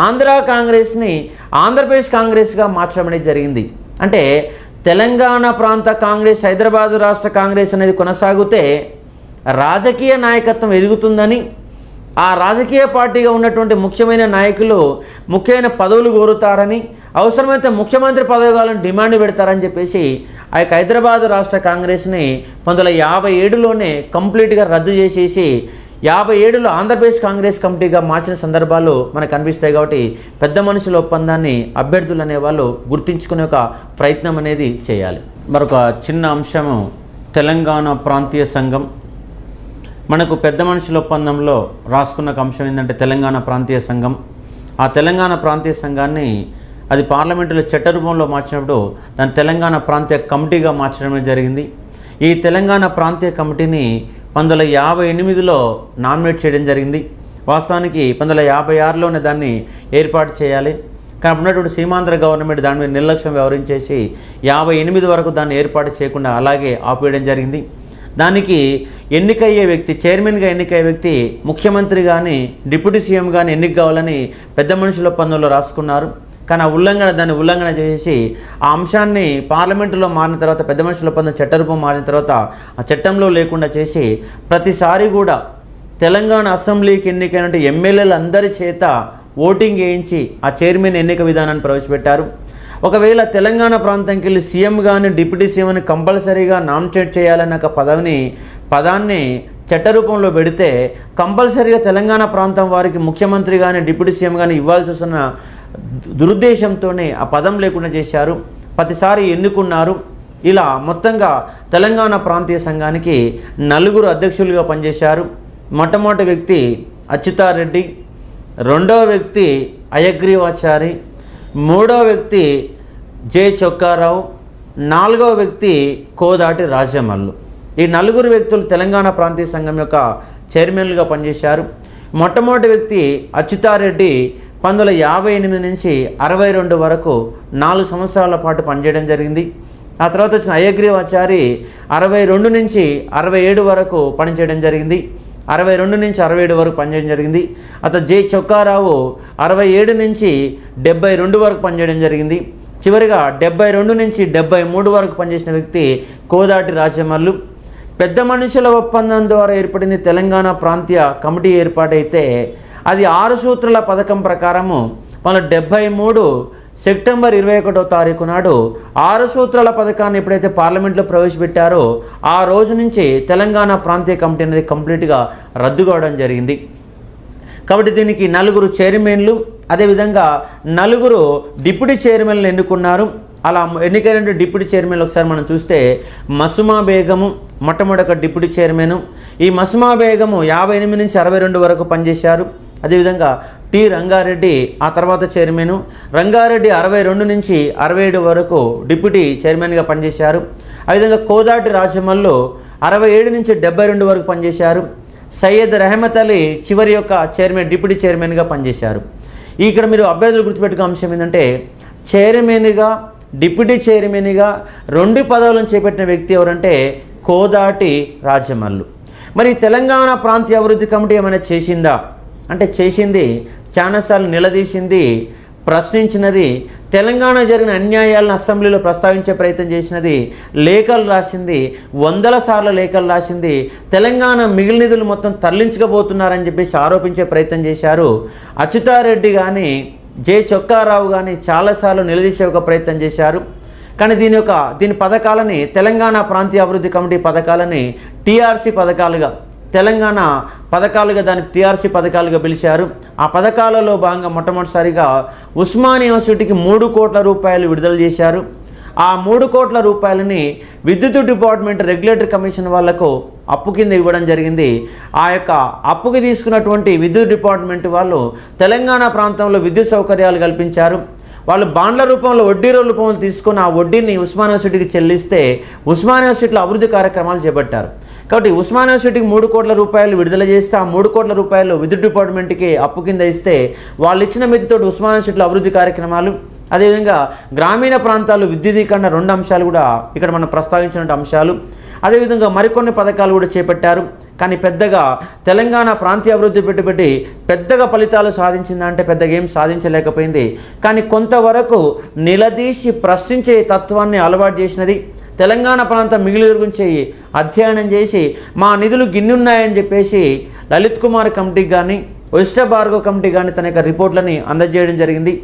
ఆంధ్ర కాంగ్రెస్ని ఆంధ్రప్రదేశ్ కాంగ్రెస్గా మార్చడం అనేది జరిగింది. అంటే తెలంగాణ ప్రాంత కాంగ్రెస్ హైదరాబాదు రాష్ట్ర కాంగ్రెస్ అనేది కొనసాగితే రాజకీయ నాయకత్వం ఎదుగుతుందని, ఆ రాజకీయ పార్టీగా ఉన్నటువంటి ముఖ్యమైన నాయకులు ముఖ్యమైన పదవులు కోరుతారని, అవసరమైతే ముఖ్యమంత్రి పదవి కావాలని డిమాండ్ పెడతారని చెప్పేసి ఆ యొక్క హైదరాబాదు రాష్ట్ర కాంగ్రెస్ని 1957లోనే కంప్లీట్గా రద్దు చేసేసి 57లో ఆంధ్రప్రదేశ్ కాంగ్రెస్ కమిటీగా మార్చిన సందర్భాలు మనకు కనిపిస్తాయి. కాబట్టి పెద్ద మనుషుల ఒప్పందాన్ని అభ్యర్థులు అనేవాళ్ళు గుర్తించుకునే ఒక ప్రయత్నం అనేది చేయాలి. మరొక చిన్న అంశము తెలంగాణ ప్రాంతీయ సంఘం. మనకు పెద్ద మనుషుల ఒప్పందంలో రాసుకున్న అంశం ఏంటంటే తెలంగాణ ప్రాంతీయ సంఘం. ఆ తెలంగాణ ప్రాంతీయ సంఘాన్ని అది పార్లమెంటులో చట్టరూపంలో మార్చినప్పుడు దాన్ని తెలంగాణ ప్రాంతీయ కమిటీగా మార్చడమే జరిగింది. ఈ తెలంగాణ ప్రాంతీయ కమిటీని 1958లో నామినేట్ చేయడం జరిగింది. వాస్తవానికి 1956లోనే దాన్ని ఏర్పాటు చేయాలి. కానీ ఉన్నటువంటి సీమాంధ్ర గవర్నమెంట్ దాని మీద నిర్లక్ష్యం వ్యవహరించేసి 58 వరకు దాన్ని ఏర్పాటు చేయకుండా అలాగే ఆపేయడం జరిగింది. దానికి ఎన్నికయ్యే వ్యక్తి, చైర్మన్గా ఎన్నికయ్యే వ్యక్తి ముఖ్యమంత్రి కానీ డిప్యూటీ సీఎం కానీ ఎన్నిక కావాలని పెద్ద మనుషుల ఒప్పందంలో రాసుకున్నారు. కానీ ఆ దాన్ని ఉల్లంఘన చేసి ఆ అంశాన్ని పార్లమెంటులో మారిన తర్వాత పెద్ద మనుషుల ఒప్పందం చట్టరూపం మారిన తర్వాత ఆ చట్టంలో లేకుండా చేసి ప్రతిసారి కూడా తెలంగాణ అసెంబ్లీకి ఎన్నికైన ఎమ్మెల్యేలు అందరి చేత ఓటింగ్ వేయించి ఆ చైర్మన్ ఎన్నిక విధానాన్ని ప్రవేశపెట్టారు. ఒకవేళ తెలంగాణ ప్రాంతంకి వెళ్ళి సీఎం కానీ డిప్యూటీ సీఎంని కంపల్సరీగా నామినేట్ చేయాలన్న ఒక పదాన్ని చట్టరూపంలో పెడితే కంపల్సరీగా తెలంగాణ ప్రాంతం వారికి ముఖ్యమంత్రి కానీ డిప్యూటీ సీఎం కానీ ఇవ్వాల్సి వస్తున్న దురుద్దేశంతోనే ఆ పదం లేకుండా చేశారు. ప్రతిసారి ఎన్నుకున్నారు. ఇలా మొత్తంగా తెలంగాణ ప్రాంతీయ సంఘానికి 4 అధ్యక్షులుగా పనిచేశారు. మొట్టమొదటి వ్యక్తి అచ్యుతారెడ్డి, రెండవ వ్యక్తి అయగ్రీవాచారి, మూడవ వ్యక్తి జె చొక్కారావు, నాలుగవ వ్యక్తి కోదాటి రాజమల్లు. ఈ 4 వ్యక్తులు తెలంగాణ ప్రాంతీయ సంఘం యొక్క చైర్మన్లుగా పనిచేశారు. మొట్టమొదటి వ్యక్తి అచ్యుతారెడ్డి 1958 నుంచి 62 వరకు 4 సంవత్సరాల పాటు పనిచేయడం జరిగింది. ఆ తర్వాత వచ్చిన అయగ్రీవాచారి 62 నుంచి 67 వరకు పనిచేయడం జరిగింది. 62 నుంచి 67 వరకు పనిచేయడం జరిగింది. అతను జె చొక్కారావు 67 నుంచి 72 వరకు పనిచేయడం జరిగింది. చివరిగా 72 నుంచి 73 వరకు పనిచేసిన వ్యక్తి కోదాటి రాజమల్లు. పెద్ద మనుషుల ఒప్పందం ద్వారా ఏర్పడింది తెలంగాణ ప్రాంతీయ కమిటీ ఏర్పాటైతే అది 6 సూత్రాల పథకం ప్రకారము 1973 సెప్టెంబర్ 21వ తారీఖు నాడు 6 సూత్రాల పథకాన్ని ఎప్పుడైతే పార్లమెంట్లో ప్రవేశపెట్టారో ఆ రోజు నుంచి తెలంగాణ ప్రాంతీయ కమిటీ అనేది కంప్లీట్గా రద్దు కావడం జరిగింది. కాబట్టి దీనికి 4 చైర్మన్లు, అదేవిధంగా 4 డిప్యూటీ చైర్మన్లు ఎన్నుకున్నారు. అలా ఎన్నికైన డిప్యూటీ చైర్మన్లు ఒకసారి మనం చూస్తే మసుమా బేగము మొట్టమొదటి డిప్యూటీ చైర్మన్. ఈ మసుమా బేగము 58 నుంచి 62 వరకు పనిచేశారు. అదేవిధంగా టి రంగారెడ్డి ఆ తర్వాత చైర్మన్. రంగారెడ్డి 62 నుంచి 67 వరకు డిప్యూటీ చైర్మన్గా పనిచేశారు. అదేవిధంగా కోదాటి రాజమల్లు 67 నుంచి 72 వరకు పనిచేశారు. సయ్యద్ రెహమత్ అలీ చివరి యొక్క చైర్మన్ డిప్యూటీ చైర్మన్గా పనిచేశారు. ఇక్కడ మీరు అభ్యర్థులు గుర్తుపెట్టుకునే అంశం ఏంటంటే చైర్మన్గా డిప్యూటీ చైర్మన్గా 2 పదవులను చేపట్టిన వ్యక్తి ఎవరంటే కోదాటి రాజమల్లు. మరి తెలంగాణ ప్రాంతీయ అభివృద్ధి కమిటీ ఏమైనా చేసిందా అంటే చేసింది. చాలాసార్లు నిలదీసింది, ప్రశ్నించినది, తెలంగాణ జరిగిన అన్యాయాలను అసెంబ్లీలో ప్రస్తావించే ప్రయత్నం చేసినది, లేఖలు రాసింది, 100 సార్లు లేఖలు రాసింది. తెలంగాణ మిగిలిన నిధులు మొత్తం తరలించకపోతున్నారని చెప్పేసి ఆరోపించే ప్రయత్నం చేశారు. అచ్యుతారెడ్డి కానీ జె చొక్కారావు కానీ చాలాసార్లు నిలదీసే ఒక ప్రయత్నం చేశారు. కానీ దీని పథకాలని తెలంగాణ ప్రాంతీయ అభివృద్ధి కమిటీ పథకాలని టీఆర్సీ పథకాలుగా తెలంగాణ పథకాలుగా దానికి టీఆర్సీ పథకాలుగా పిలిచారు. ఆ పథకాలలో భాగంగా మొట్టమొదటిసారిగా ఉస్మానియా యూనివర్సిటీకి 3 కోట్ల రూపాయలు విడుదల చేశారు. ఆ 3 కోట్ల రూపాయలని విద్యుత్ డిపార్ట్మెంట్ రెగ్యులేటరీ కమిషన్ వాళ్లకు అప్పు కింద ఇవ్వడం జరిగింది. ఆ యొక్క అప్పుకి తీసుకున్నటువంటి విద్యుత్ డిపార్ట్మెంట్ వాళ్ళు తెలంగాణ ప్రాంతంలో విద్యుత్ సౌకర్యాలు కల్పించారు. వాళ్ళు బాండ్ల రూపంలో వడ్డీ రూపంలో తీసుకుని ఆ వడ్డీని ఉస్మానియా యూనివర్సిటీకి చెల్లిస్తే ఉస్మానియా యూనివర్సిటీలో అభివృద్ధి కార్యక్రమాలు చేపట్టారు. కాబట్టి ఉస్మానియా యూనివర్సిటీకి 3 కోట్ల రూపాయలు విడుదల చేస్తే ఆ 3 కోట్ల రూపాయలు విద్యుత్ డిపార్ట్మెంట్కి అప్పు కింద ఇస్తే వాళ్ళు ఇచ్చిన మితితో ఉస్మానియా యూనివర్సిటీలో అభివృద్ధి కార్యక్రమాలు, అదేవిధంగా గ్రామీణ ప్రాంతాలు విద్యుదీకరణ 2 అంశాలు కూడా ఇక్కడ మనం ప్రస్తావించిన అంశాలు. అదేవిధంగా మరికొన్ని పథకాలు కూడా చేపట్టారు. కానీ పెద్దగా తెలంగాణ ప్రాంతీయ అభివృద్ధి పెట్టి పెద్దగా ఫలితాలు సాధించిందా అంటే పెద్దగా ఏం సాధించలేకపోయింది. కానీ కొంతవరకు నిలదీసి ప్రశ్నించే తత్వాన్ని అలవాటు చేసినది. తెలంగాణ ప్రాంత మిగిలిన గురించి అధ్యయనం చేసి మా నిధులు గిన్నున్నాయని చెప్పేసి లలిత్ కుమార్ కమిటీకి కానీ వశిష్ఠ భార్గవ్ కమిటీ కానీ తన యొక్క రిపోర్ట్లని అందజేయడం జరిగింది.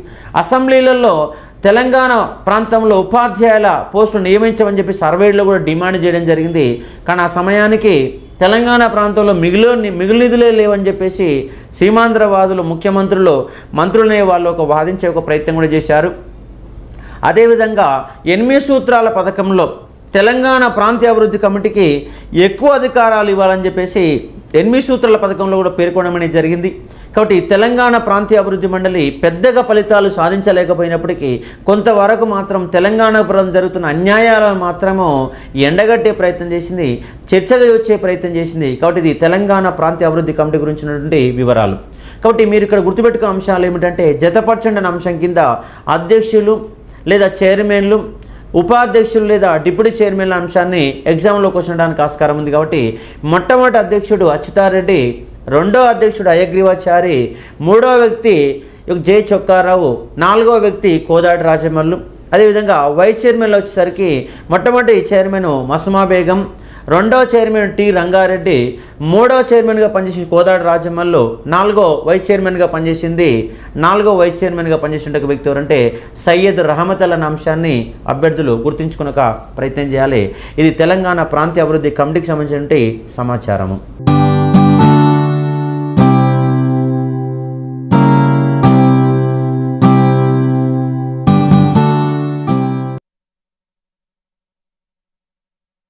అసెంబ్లీలలో తెలంగాణ ప్రాంతంలో ఉపాధ్యాయుల పోస్టులు నియమించమని చెప్పి సర్వేలో కూడా డిమాండ్ చేయడం జరిగింది. కానీ ఆ సమయానికి తెలంగాణ ప్రాంతంలో మిగులు నిధులే లేవని చెప్పేసి సీమాంధ్రవాదులు మంత్రులనే వాళ్ళు వాదించే ఒక ప్రయత్నం కూడా చేశారు. అదేవిధంగా 8 సూత్రాల పథకంలో తెలంగాణ ప్రాంతీయ అభివృద్ధి కమిటీకి ఎక్కువ అధికారాలు ఇవ్వాలని చెప్పేసి 8 సూత్రాల పథకంలో కూడా పేర్కొనడం అనేది జరిగింది. కాబట్టి తెలంగాణ ప్రాంతీయ అభివృద్ధి మండలి పెద్దగా ఫలితాలు సాధించలేకపోయినప్పటికీ కొంతవరకు మాత్రం తెలంగాణ ప్రాంతం జరుగుతున్న అన్యాయాలను మాత్రము ఎండగట్టే ప్రయత్నం చేసింది, చర్చగా వచ్చే ప్రయత్నం చేసింది. కాబట్టి ఇది తెలంగాణ ప్రాంతీయ అభివృద్ధి కమిటీ గురించినటువంటి వివరాలు. కాబట్టి మీరు ఇక్కడ గుర్తుపెట్టుకున్న అంశాలు ఏమిటంటే జతపరచండి అనే అంశం కింద అధ్యక్షులు లేదా చైర్మన్లు, ఉపాధ్యక్షులు లేదా డిప్యూటీ చైర్మన్ల అంశాన్ని ఎగ్జామ్లో క్వశ్చన్ ఆస్కారం ఉంది. కాబట్టి మొట్టమొదటి అధ్యక్షుడు అచ్యుతారెడ్డి, 2వ అధ్యక్షుడు అయ్యగ్రీవాచారి, 3వ వ్యక్తి జె చొక్కారావు, 4వ వ్యక్తి కోదాటి రాజమల్లు. అదేవిధంగా వైస్ చైర్మన్లు వచ్చేసరికి మొట్టమొదటి చైర్మన్ మసుమా బేగం, 2వ చైర్మన్ టి రంగారెడ్డి, 3వ చైర్మన్గా పనిచేసిన కోదాటి రాజమల్లు, 4వ వైస్ చైర్మన్గా పనిచేసిన వ్యక్తి ఎవరంటే సయ్యద్ రెహమత్ అలీ అనే అంశాన్ని అభ్యర్థులు గుర్తుంచుకునే ప్రయత్నం చేయాలి. ఇది తెలంగాణ ప్రాంతీయ అభివృద్ధి కమిటీకి సంబంధించిన సమాచారము.